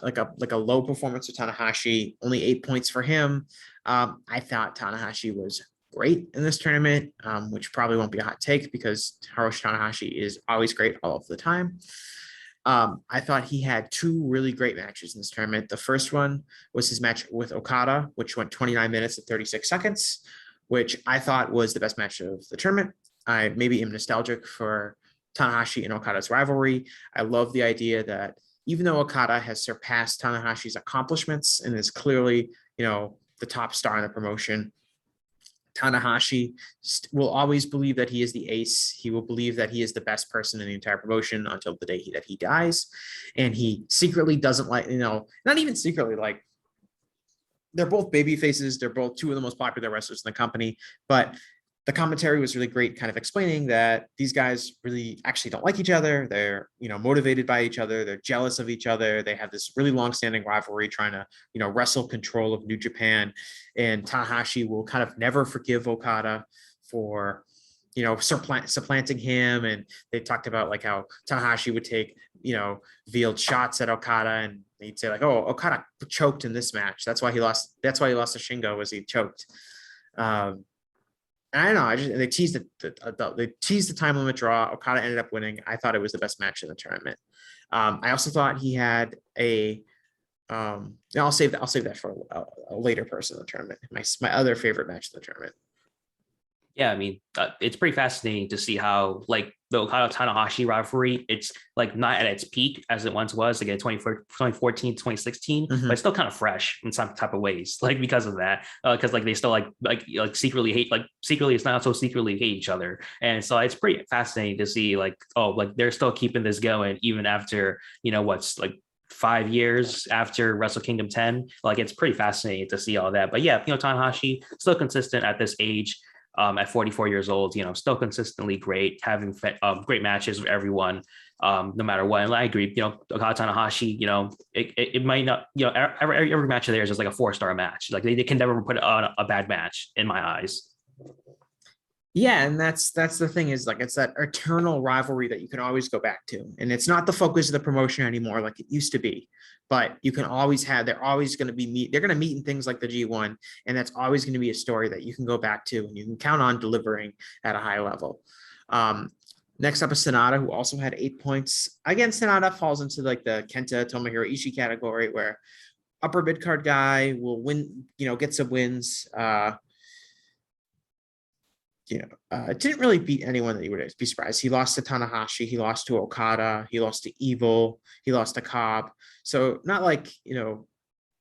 like a low performance of Tanahashi, only 8 points for him. I thought Tanahashi was great in this tournament, which probably won't be a hot take because Hiroshi Tanahashi is always great all of the time. I thought he had two really great matches in this tournament. The first one was his match with Okada, which went 29 minutes and 36 seconds, which I thought was the best match of the tournament. I maybe am nostalgic for Tanahashi and Okada's rivalry. I love the idea that even though Okada has surpassed Tanahashi's accomplishments and is clearly, the top star in the promotion, Tanahashi will always believe that he is the ace. He will believe that he is the best person in the entire promotion until the day that he dies. And he secretly doesn't like, not even secretly, like they're both baby faces. They're both two of the most popular wrestlers in the company, but the commentary was really great, kind of explaining that these guys really actually don't like each other. They're, motivated by each other. They're jealous of each other. They have this really long-standing rivalry trying to, wrestle control of New Japan. And Tanahashi will kind of never forgive Okada for, supplanting him. And they talked about like how Tanahashi would take, veiled shots at Okada, and he'd say like, "Oh, Okada choked in this match. That's why he lost. That's why he lost to Shingo, was he choked." I don't know. They teased the time limit draw. Okada ended up winning. I thought it was the best match in the tournament. I also thought he had a. I'll save that for a later person in the tournament. My other favorite match in the tournament. Yeah, I mean, it's pretty fascinating to see how like the Okada Tanahashi rivalry, it's like not at its peak as it once was, like in 2014, 2016, but it's still kind of fresh in some type of ways, like because of that, because like they still like secretly hate, like secretly, it's not so secretly hate each other. And so it's pretty fascinating to see like, oh, like they're still keeping this going even after, what's like 5 years after Wrestle Kingdom 10. Like it's pretty fascinating to see all that. But yeah, Tanahashi still consistent at this age. At 44 years old, still consistently great, having great matches with everyone, no matter what. And I agree, Okada Tanahashi, it might not, every match of theirs is like a 4-star match. Like they can never put on a bad match in my eyes. Yeah, and that's the thing, is like it's that eternal rivalry that you can always go back to, and it's not the focus of the promotion anymore like it used to be. But you can always have, they're always going to be they're going to meet in things like the G1, and that's always going to be a story that you can go back to and you can count on delivering at a high level. Next up is Sanada, who also had 8 points. Again, Sanada falls into like the Kenta Tomohiro Ishii category, where upper mid card guy will win, get some wins. Didn't really beat anyone that you would be surprised. He lost to Tanahashi, he lost to Okada, he lost to Evil, he lost to Cobb. So not like,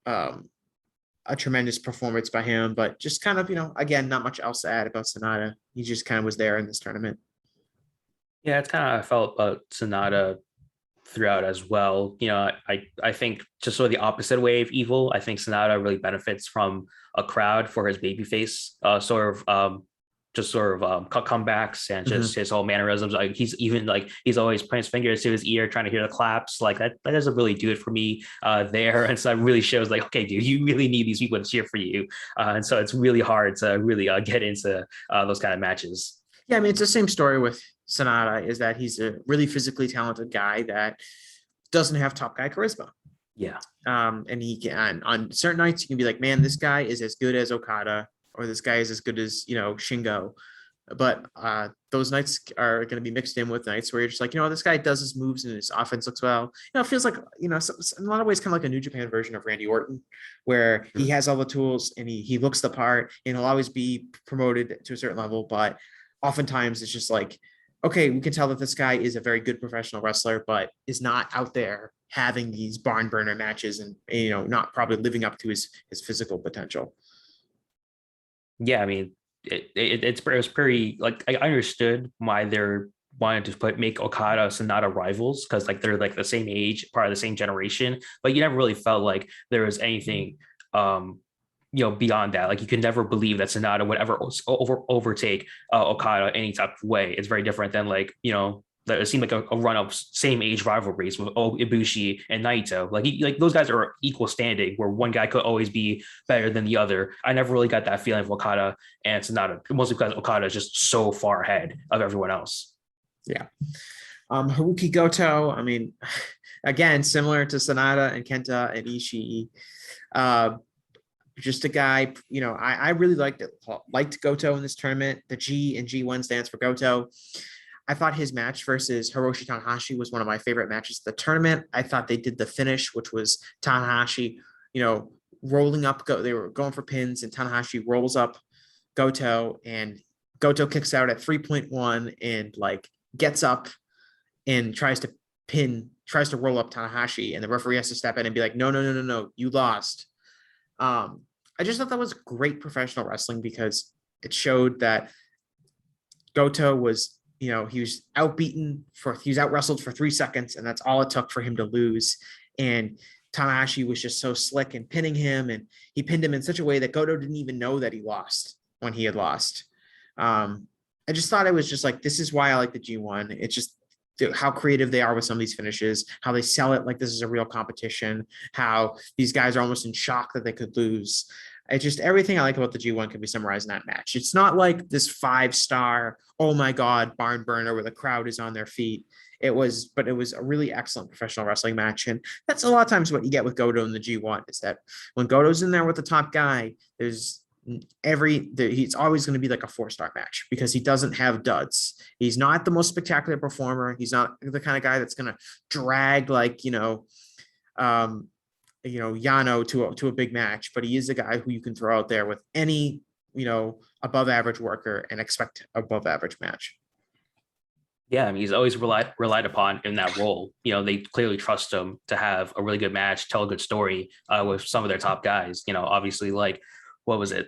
a tremendous performance by him, but just kind of, again, not much else to add about Sanada. He just kind of was there in this tournament. Yeah, it's kind of, I felt about Sanada throughout as well. I think just sort of the opposite way of Evil. I think Sanada really benefits from a crowd for his babyface comebacks and just his whole mannerisms. Like he's always putting his fingers to his ear trying to hear the claps. Like that doesn't really do it for me there. And so it really shows like, okay, dude, you really need these people to cheer for you. And so it's really hard to really get into those kind of matches. Yeah, I mean, it's the same story with Sanada, is that he's a really physically talented guy that doesn't have top guy charisma. Yeah. And he can, on certain nights, you can be like, man, this guy is as good as Okada, or this guy is as good as, Shingo. But those nights are going to be mixed in with nights where you're just like, this guy does his moves and his offense looks well. It feels like, in a lot of ways, kind of like a New Japan version of Randy Orton, where he has all the tools and he looks the part and he'll always be promoted to a certain level. But oftentimes it's just like, okay, we can tell that this guy is a very good professional wrestler, but is not out there having these barn burner matches and, not probably living up to his physical potential. Yeah, I mean, it was pretty, like, I understood why they're wanted to make Okada Sanada rivals, because like they're like the same age, part of the same generation, but you never really felt like there was anything beyond that. Like you could never believe that Sanada would ever overtake Okada any type of way. It's very different than like, that it seemed like a run of same age rivalries with Ibushi and Naito. Like those guys are equal standing, where one guy could always be better than the other. I never really got that feeling of Okada and Sanada, mostly because Okada is just so far ahead of everyone else. Yeah. Haruki Goto, I mean, again, similar to Sanada and Kenta and Ishii. Just a guy, I really liked Goto in this tournament. The G in G1 stands for Goto. I thought his match versus Hiroshi Tanahashi was one of my favorite matches of the tournament. I thought they did the finish, which was Tanahashi, rolling up. They were going for pins, and Tanahashi rolls up Goto, and Goto kicks out at 3.1 and like gets up and tries to roll up Tanahashi, and the referee has to step in and be like, no, you lost. I just thought that was great professional wrestling, because it showed that Goto was, he was out wrestled for 3 seconds, and that's all it took for him to lose. And Tanahashi was just so slick in pinning him, and he pinned him in such a way that Goto didn't even know that he lost when he had lost. I just thought it was just like, this is why I like the G1. It's just how creative they are with some of these finishes, how they sell it like this is a real competition, how these guys are almost in shock that they could lose. It's just everything I like about the G1 can be summarized in that match. It's not like this 5-star, oh my God, barn burner where the crowd is on their feet. It was a really excellent professional wrestling match. And that's a lot of times what you get with Goto in the G1 is that when Goto's in there with the top guy, he's always going to be like a 4-star match because he doesn't have duds. He's not the most spectacular performer. He's not the kind of guy that's going to drag like, Yano to a big match, but he is a guy who you can throw out there with any, above average worker and expect above average match. Yeah, I mean, he's always relied upon in that role. They clearly trust him to have a really good match, tell a good story with some of their top guys. Obviously, like, what was it,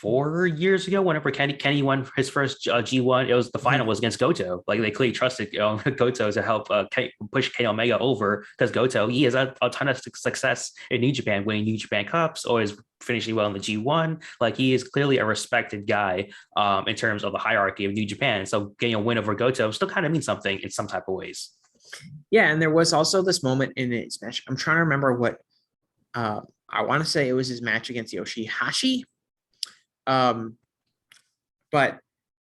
4 years ago? Whenever Kenny won his first G1, it was the final was against Goto. Like, they clearly trusted Goto to help push Kenny Omega over, because Goto, he has a ton of success in New Japan, winning New Japan Cups, always finishing well in the G1. Like, he is clearly a respected guy in terms of the hierarchy of New Japan. So getting a win over Goto still kind of means something in some type of ways. Yeah, and there was also this moment in his match. I'm trying to remember what I want to say it was his match against YOSHI-HASHI. But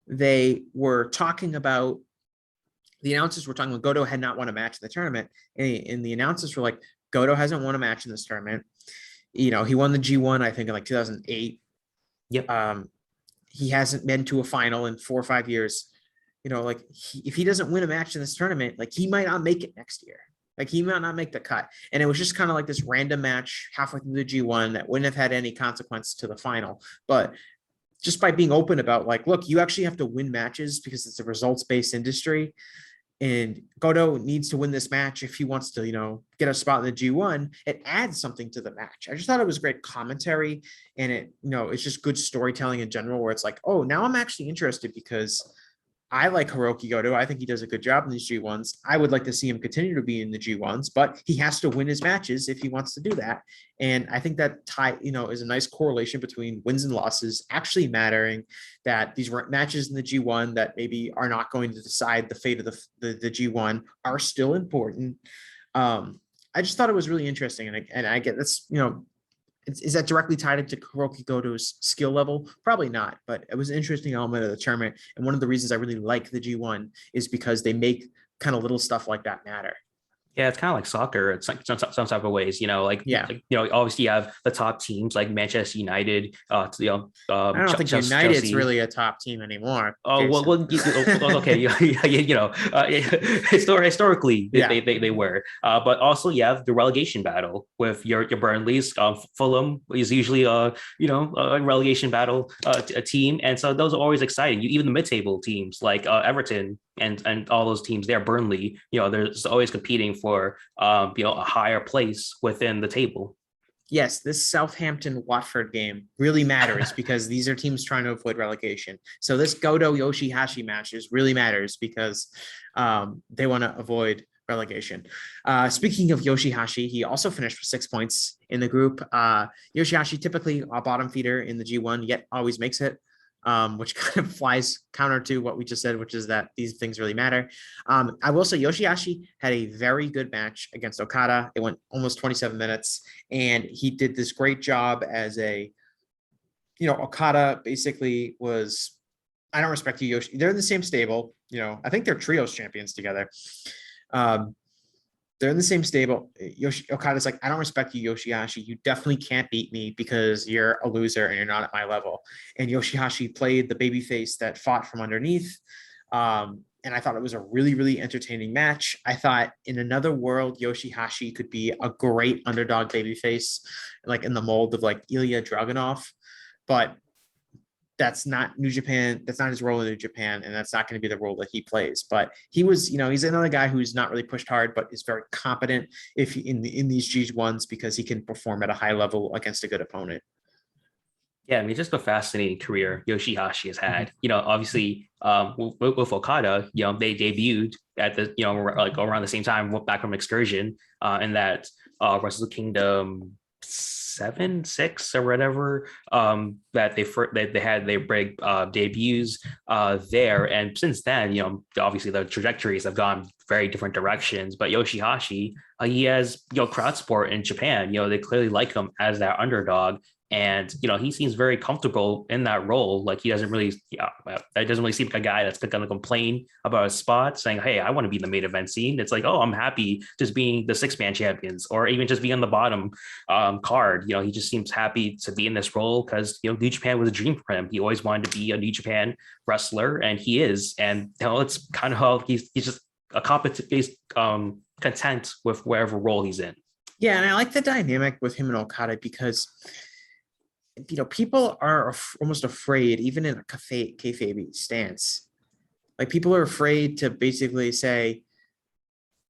they were talking about, the announcers were talking about Goto had not won a match in the tournament, and the announcers were like, Goto hasn't won a match in this tournament. He won the G1, I think, in like 2008. Yep. He hasn't been to a final in 4 or 5 years. If he doesn't win a match in this tournament, like, he might not make it next year. Like, he might not make the cut. And it was just kind of like this random match halfway through the G1 that wouldn't have had any consequence to the final. But just by being open about, like, look, you actually have to win matches because it's a results-based industry. And Goto needs to win this match if he wants to, get a spot in the G1. It adds something to the match. I just thought it was great commentary. And it's just good storytelling in general, where it's like, oh, now I'm actually interested because I like Hiroki Goto. I think he does a good job in these G1s. I would like to see him continue to be in the G1s, but he has to win his matches if he wants to do that. And I think that is a nice correlation between wins and losses actually mattering, that these matches in the G1 that maybe are not going to decide the fate of the G1 are still important. I just thought it was really interesting. And I get that's, is that directly tied into Hiroki Goto's skill level? Probably not, but it was an interesting element of the tournament. And one of the reasons I really like the G1 is because they make kind of little stuff like that matter. Yeah, it's kind of like soccer. It's like some type of ways, obviously you have the top teams like Manchester United. I don't think United's really a top team anymore. Oh, okay, historically they were, but also you have the relegation battle with your Burnleys. Fulham is usually a relegation battle a team, and so those are always exciting. Even the mid-table teams like Everton and all those teams there, Burnley, there's always competing for a higher place within the table. Yes, this Southampton-Watford game really matters because these are teams trying to avoid relegation. So this Goto YOSHI-HASHI matches really matters because they want to avoid relegation. Speaking of YOSHI-HASHI, he also finished with 6 points in the group. YOSHI-HASHI, typically a bottom feeder in the G1, yet always makes it. Which kind of flies counter to what we just said, which is that these things really matter. I will say YOSHI-HASHI had a very good match against Okada. It went almost 27 minutes, and he did this great job as Okada basically was, I don't respect you, Yoshi. They're in the same stable. I think they're trios champions together. They're in the same stable. Okada's like, I don't respect you, YOSHI-HASHI. You definitely can't beat me because you're a loser and you're not at my level. And YOSHI-HASHI played the babyface that fought from underneath. And I thought it was a really, really entertaining match. I thought in another world, YOSHI-HASHI could be a great underdog babyface, like in the mold of like Ilya Dragunov. But that's not New Japan. That's not his role in New Japan, and that's not going to be the role that he plays. But he was, he's another guy who's not really pushed hard, but is very competent in these G1s because he can perform at a high level against a good opponent. Yeah, I mean, just a fascinating career YOSHI-HASHI has had. Obviously, with Okada, they debuted at the, like around the same time back from Excursion, and that Wrestle Kingdom 7, 6, or whatever. That they had their big debuts there, and since then, obviously the trajectories have gone very different directions. But YOSHI-HASHI, he has crowd support in Japan. They clearly like him as that underdog. And he seems very comfortable in that role. Like he doesn't really, it doesn't really seem like a guy that's going to complain about a spot, saying, "Hey, I want to be in the main event scene." It's like, "Oh, I'm happy just being the 6-man champions, or even just being on the bottom card." He just seems happy to be in this role because New Japan was a dream for him. He always wanted to be a New Japan wrestler, and he is. And it's kind of how he's just a competent, he's content with wherever role he's in. Yeah, and I like the dynamic with him and Okada because people are almost afraid, even in a kayfabe stance. Like people are afraid to basically say,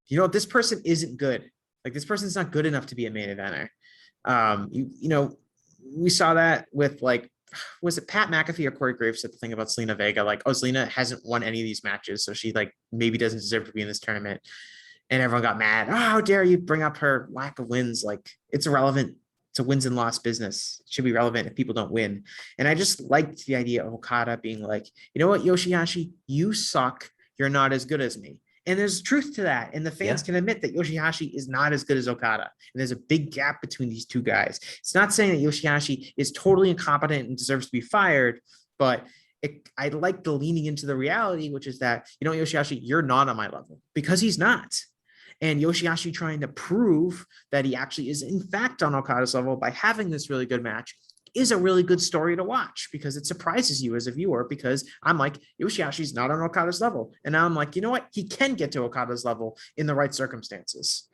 this person isn't good. Like this person's not good enough to be a main eventer. We saw that with was it Pat McAfee or Corey Graves said the thing about Selena Vega? Like, oh, Selena hasn't won any of these matches, so she maybe doesn't deserve to be in this tournament. And everyone got mad. Oh, how dare you bring up her lack of wins? Like it's irrelevant. It's a wins and loss business. It should be relevant if people don't win. And I just liked the idea of Okada being like, you know what, YOSHI-HASHI, you suck. You're not as good as me. And there's truth to that. And the fans can admit that YOSHI-HASHI is not as good as Okada. And there's a big gap between these two guys. It's not saying that YOSHI-HASHI is totally incompetent and deserves to be fired, but I like the leaning into the reality, which is that, YOSHI-HASHI, you're not on my level, because he's not. And YOSHI-HASHI trying to prove that he actually is in fact on Okada's level by having this really good match is a really good story to watch, because it surprises you as a viewer, because I'm like, YOSHI-HASHI's not on Okada's level. And now I'm like, you know what? He can get to Okada's level in the right circumstances.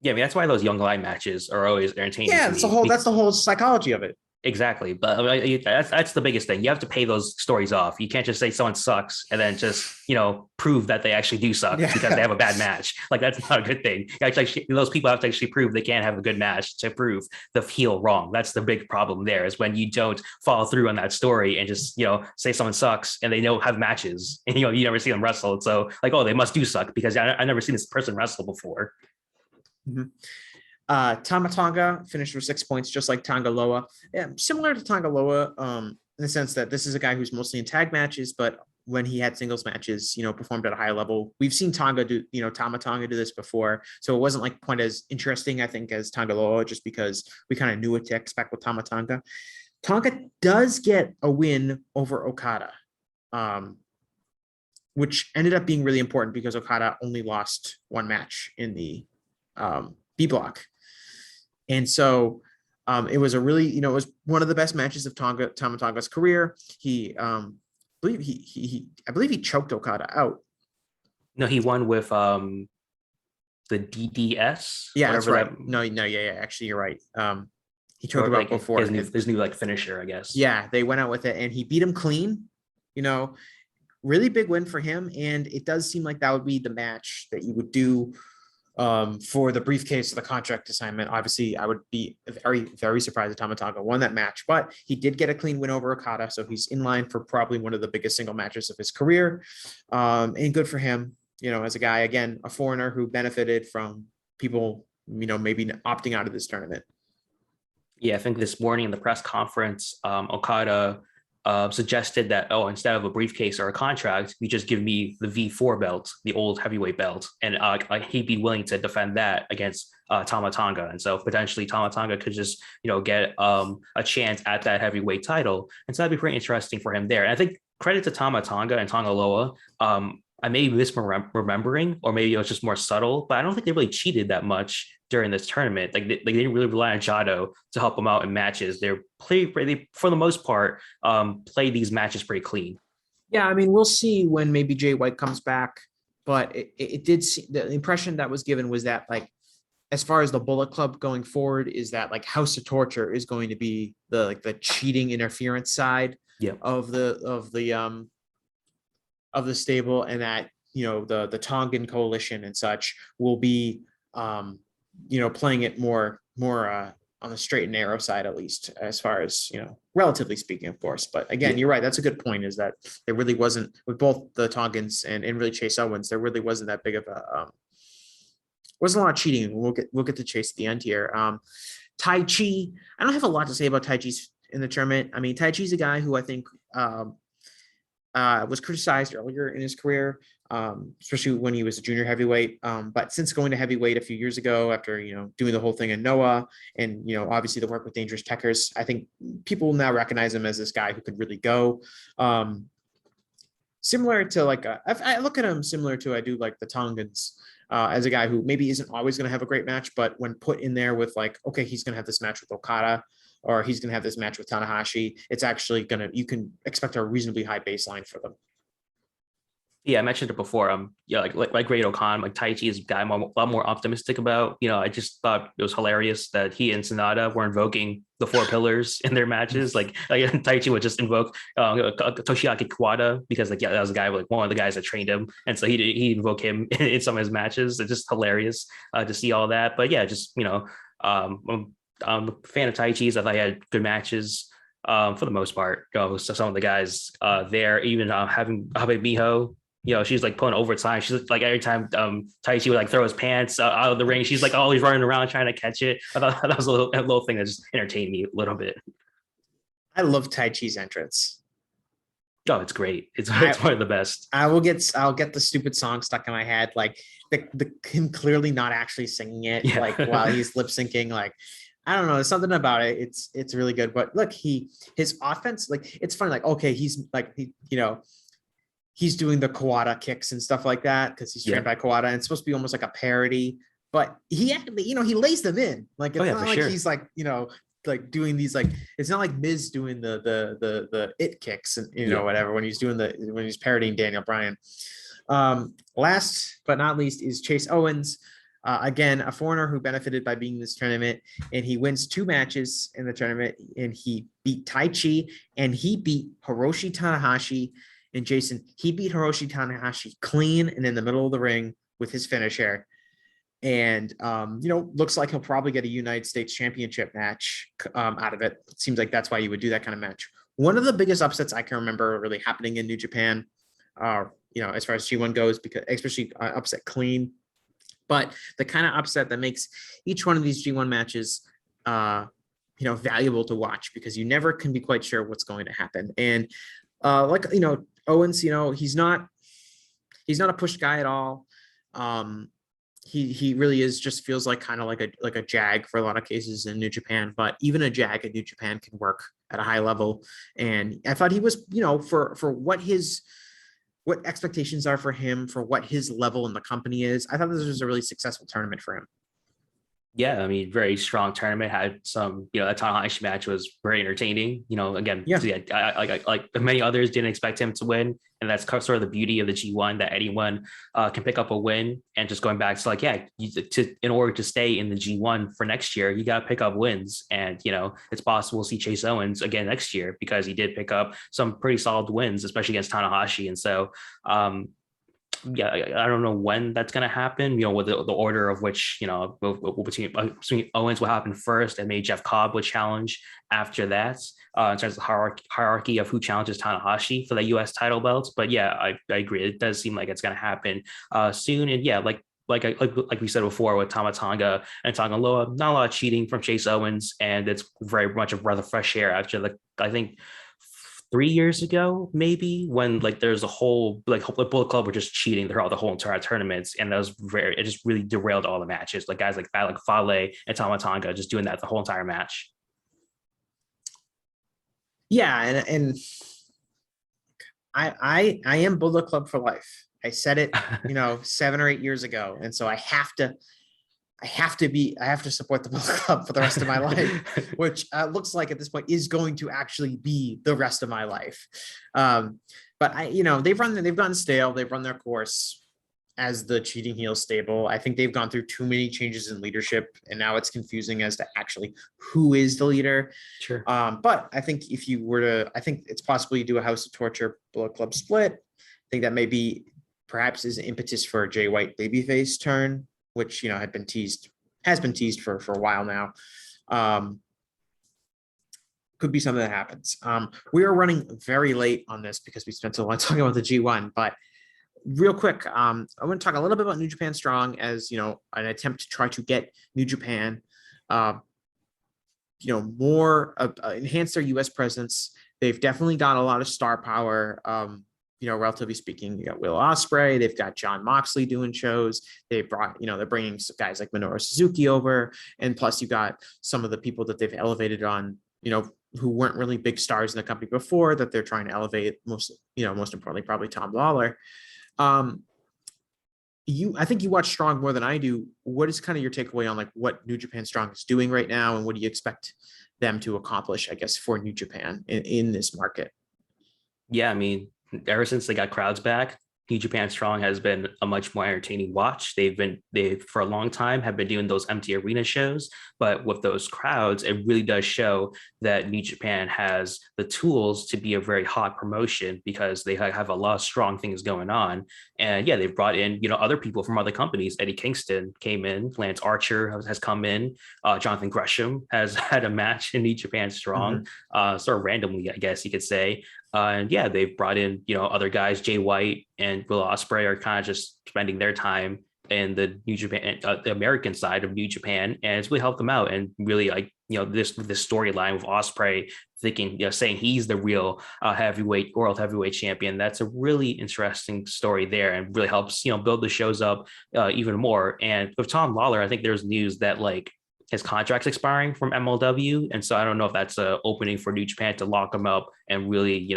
Yeah, I mean, that's why those young line matches are always entertaining. Yeah, that's the whole psychology of it. Exactly. But that's the biggest thing. You have to pay those stories off. You can't just say someone sucks and then just, prove that they actually do suck because they have a bad match. Like, that's not a good thing. Those people have to actually prove they can't have a good match to prove the heel wrong. That's the big problem there, is when you don't follow through on that story and just, say someone sucks and they don't have matches and, you never see them wrestle. So like, oh, they must do suck because I never seen this person wrestle before. Mm-hmm. Tama Tonga finished with 6 points, just like Tonga Loa. Yeah, similar to Tonga Loa, in the sense that this is a guy who's mostly in tag matches, but when he had singles matches, performed at a high level. We've seen Tama Tonga do this before, so it wasn't like quite as interesting, I think, as Tonga Loa, just because we kind of knew what to expect with Tama Tonga. Tonga does get a win over Okada, which ended up being really important because Okada only lost one match in the B block. And so it was a really, it was one of the best matches of Tama Tonga's career. I believe he choked Okada out. No, he won with the DDS. Yeah, that's right. Yeah. Actually, you're right. He choked him out before his new finisher, I guess. Yeah, they went out with it and he beat him clean. Really big win for him. And it does seem like that would be the match that you would do for the briefcase of the contract assignment. Obviously, I would be very, very surprised if Tama Tonga won that match, but he did get a clean win over Okada, so he's in line for probably one of the biggest single matches of his career. And good for him, as a guy, again, a foreigner who benefited from people, maybe opting out of this tournament. Yeah, I think this morning in the press conference, Okada suggested that, instead of a briefcase or a contract, you just give me the V4 belt, the old heavyweight belt, and he'd be willing to defend that against Tama Tonga. And so potentially Tama Tonga could just, get a chance at that heavyweight title. And so that'd be pretty interesting for him there. And I think credit to Tama Tonga and Tonga Loa. I may be misremembering, or maybe it was just more subtle, but I don't think they really cheated that much during this tournament. Like they didn't really rely on Jado to help them out in matches. They for the most part, play these matches pretty clean. Yeah, I mean, we'll see when maybe Jay White comes back, but it did see, the impression that was given was that, like, as far as the Bullet Club going forward, is that like House of Torture is going to be the cheating interference side of the stable, and that the Tongan coalition and such will be playing it more on the straight and narrow side, at least as far as relatively speaking, of course. But again, you're right, that's a good point, is that there really wasn't, with both the Tongans and really Chase Owens, there really wasn't that big of a wasn't a lot of cheating. We'll get to Chase at the end here. Tai Chi, I don't have a lot to say about Tai Chi's in the tournament. I mean, Tai Chi's a guy who I think was criticized earlier in his career, especially when he was a junior heavyweight. But since going to heavyweight a few years ago, after doing the whole thing in Noah, and obviously the work with Dangerous Tekkers, I think people now recognize him as this guy who could really go. Similar to I look at him similar to I do like the Tongans. As a guy who maybe isn't always going to have a great match, but when put in there with okay, he's going to have this match with Okada, or he's going to have this match with Tanahashi, it's actually you can expect a reasonably high baseline for them. Yeah, I mentioned it before. Yeah, like Great O'Con, like Tai Chi is a guy I'm a lot more optimistic about. I just thought it was hilarious that he and Sonata were invoking the 4 pillars in their matches. Like Tai Chi would just invoke Toshiaki Kawada because that was a guy one of the guys that trained him, and so he invoke him in some of his matches. It's just hilarious to see all that. But yeah, just I'm a fan of Tai Chi's. I thought he had good matches. For the most part, so some of the guys there, even having Abe Miho, she's pulling overtime. She's every time Tai Chi would throw his pants out of the ring, she's always running around trying to catch it. I thought that was a little thing that just entertained me a little bit. I love Tai Chi's entrance. Oh, it's great. It's one of the best. I'll get the stupid song stuck in my head, him clearly not actually singing it, while he's lip syncing, I don't know. There's something about it. It's really good. But look, his offense, it's funny. Okay, he's he's doing the Kawada kicks and stuff like that because he's trained by Kawada, and it's supposed to be almost like a parody. But he lays them in. It's not like he's doing these it's not like Miz doing the it kicks and whatever when he's parodying Daniel Bryan. Last but not least is Chase Owens. Again, a foreigner who benefited by being in this tournament, and he wins 2 matches in the tournament, and he beat Tai Chi, and he beat Hiroshi Tanahashi. And Jason, he beat Hiroshi Tanahashi clean and in the middle of the ring with his finisher. And, looks like he'll probably get a United States Championship match out of it. It seems like that's why you would do that kind of match. One of the biggest upsets I can remember really happening in New Japan, as far as G1 goes, because especially upset clean. But the kind of upset that makes each one of these G1 matches, valuable to watch because you never can be quite sure what's going to happen. And Owens, he's not a push guy at all. He really just feels like a jag for a lot of cases in New Japan. But even a jag in New Japan can work at a high level. And I thought he was, for what expectations are for him, for what his level in the company is. I thought this was a really successful tournament for him. Yeah, I mean, very strong tournament. Had some, that Tanahashi match was very entertaining. Again, I like many others didn't expect him to win, and that's sort of the beauty of the G1 that anyone can pick up a win. And just going back to in order to stay in the G1 for next year, you got to pick up wins. And it's possible we'll see Chase Owens again next year because he did pick up some pretty solid wins, especially against Tanahashi. And so, yeah, I don't know when that's going to happen, with the order of which, between Owens will happen first and maybe Jeff Cobb would challenge after that, in terms of the hierarchy of who challenges Tanahashi for the US title belts. But yeah, I agree. It does seem like it's going to happen soon. And yeah, like we said before with Tama Tonga and Tonga Loa, not a lot of cheating from Chase Owens. And it's very much a breath of fresh air after I think 3 years ago, maybe, when there's a whole Bullet Club were just cheating throughout the whole entire tournaments, and it just really derailed all the matches. Guys like Fale and Tama Tonga just doing that the whole entire match. Yeah, and I am Bullet Club for life. I said it, 7 or 8 years ago, and so I have to support the Bullet Club for the rest of my life, which looks like at this point is going to actually be the rest of my life. But they've gotten stale. They've run their course as the cheating heel stable. I think they've gone through too many changes in leadership, and now it's confusing as to actually who is the leader. Sure. But I think I think it's possible you do a House of Torture Bullet Club split. I think that maybe perhaps is an impetus for a Jay White babyface turn, which has been teased for a while now. Could be something that happens. We are running very late on this because we spent so long talking about the G1, but real quick, I want to talk a little bit about New Japan Strong as, an attempt to try to get New Japan, more enhance their U.S. presence. They've definitely got a lot of star power. Relatively speaking, you got Will Ospreay, they've got John Moxley doing shows. They brought, they're bringing guys like Minoru Suzuki over, and plus you got some of the people that they've elevated on, who weren't really big stars in the company before that they're trying to elevate. Most importantly, probably Tom Lawler. I think you watch Strong more than I do. What is kind of your takeaway on like what New Japan Strong is doing right now, and what do you expect them to accomplish, I guess, for New Japan in this market? Yeah, I mean, ever since they got crowds back, New Japan Strong has been a much more entertaining watch. They for a long time have been doing those empty arena shows, but with those crowds, it really does show that New Japan has the tools to be a very hot promotion because they have a lot of strong things going on. And yeah, they've brought in, other people from other companies. Eddie Kingston came in, Lance Archer has come in, Jonathan Gresham has had a match in New Japan Strong, sort of randomly, I guess you could say. And yeah, they've brought in, other guys. Jay White and Will Ospreay are kind of just spending their time in the New Japan, the American side of New Japan, and it's really helped them out. And really, like, this storyline with Ospreay thinking, saying he's the real world heavyweight champion. That's a really interesting story there, and really helps build the shows up even more. And with Tom Lawler, I think there's news that like his contract's expiring from MLW. And so I don't know if that's an opening for New Japan to lock him up and really,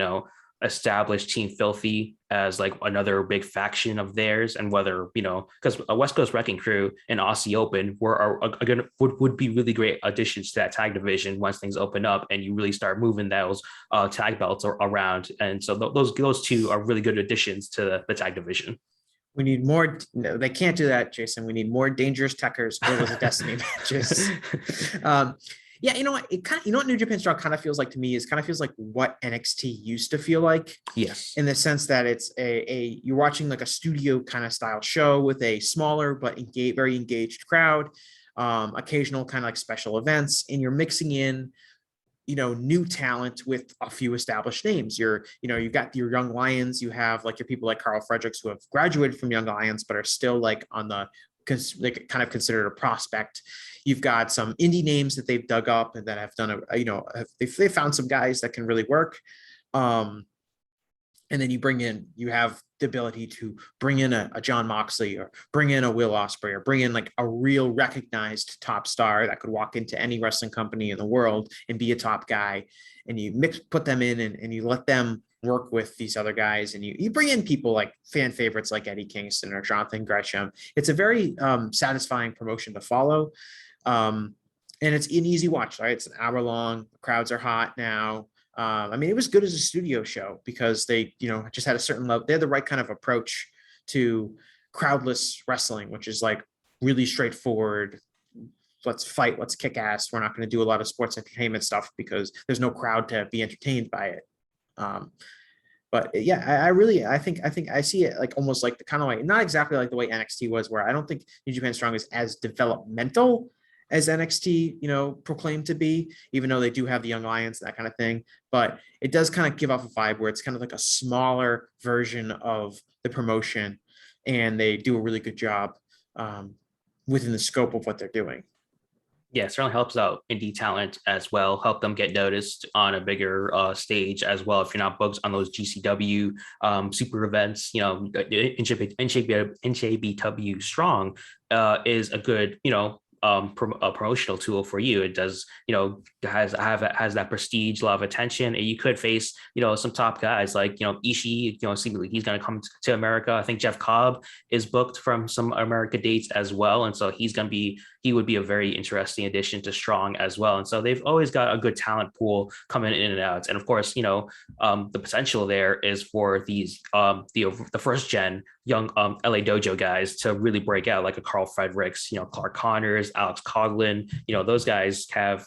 establish Team Filthy as like another big faction of theirs, and whether, because a West Coast Wrecking Crew and Aussie Open would be really great additions to that tag division once things open up and you really start moving those tag belts around. And so those two are really good additions to the tag division. We need more. No, they can't do that, Jason. We need more Dangerous Tekkers, Wheels of Destiny matches. Yeah, you know what? It kind of, what New Japan Strong kind of feels like to me is kind of feels like what NXT used to feel like. Yes. In the sense that it's you're watching like a studio kind of style show with a smaller but very engaged crowd, occasional kind of like special events, and you're mixing in new talent with a few established names. You've got your Young Lions, you have like your people like Carl Fredericks who have graduated from Young Lions but are still like on the like kind of considered a prospect. You've got some indie names that they've dug up and that have done they've found some guys that can really work. And then you have the ability to bring in a John Moxley or bring in a Will Ospreay or bring in like a real recognized top star that could walk into any wrestling company in the world and be a top guy. And you put them in and you let them work with these other guys, and you bring in people like fan favorites like Eddie Kingston or Jonathan Gresham. It's a very satisfying promotion to follow. And it's an easy watch, right? It's an hour long. The crowds are hot now. It was good as a studio show because they, just had a certain level. They had the right kind of approach to crowdless wrestling, which is like really straightforward. Let's fight, let's kick ass. We're not going to do a lot of sports entertainment stuff because there's no crowd to be entertained by it. But yeah, I think I see it like almost like the kind of like, not exactly like the way NXT was, where I don't think New Japan Strong is as developmental as NXT, proclaimed to be, even though they do have the Young Lions, that kind of thing. But it does kind of give off a vibe where it's kind of like a smaller version of the promotion, and they do a really good job within the scope of what they're doing. Yeah, it certainly helps out indie talent as well, help them get noticed on a bigger stage as well. If you're not booked on those GCW super events, NJPW Strong is a good, a promotional tool for you. It does, has that prestige, a lot of attention, and you could face, some top guys like, Ishii, seemingly he's going to come to America. I think Jeff Cobb is booked from some America dates as well. And so he would be a very interesting addition to Strong as well. And so they've always got a good talent pool coming in and out. And of course, the potential there is for these, the first gen young LA Dojo guys to really break out, like a Carl Fredericks, Clark Connors, Alex Coughlin. Those guys have,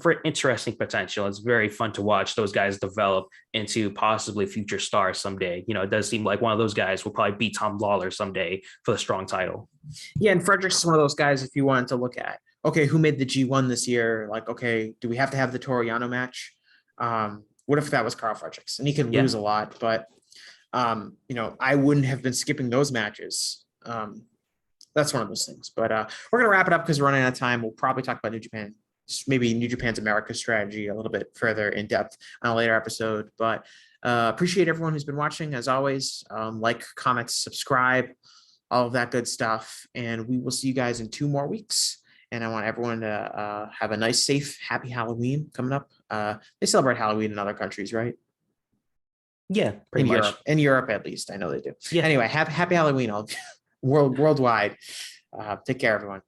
very interesting potential. It's very fun to watch those guys develop into possibly future stars someday. It does seem like one of those guys will probably beat Tom Lawler someday for the Strong title. Yeah, and Fredericks is one of those guys, if you wanted to look at, okay, who made the G1 this year? Like, okay, do we have to have the Toro Yano match? What if that was Carl Fredericks? And he could lose a lot, but I wouldn't have been skipping those matches. That's one of those things. But we're going to wrap it up because we're running out of time. We'll probably talk about New Japan, maybe New Japan's America strategy a little bit further in depth on a later episode. But appreciate everyone who's been watching. As always, like, comment, subscribe, all of that good stuff. And we will see you guys in 2 more weeks. And I want everyone to have a nice, safe, happy Halloween coming up. They celebrate Halloween in other countries, right? Yeah, pretty much. Europe, in Europe at least, I know they do. Yeah. Anyway, happy Halloween all worldwide. Take care, everyone.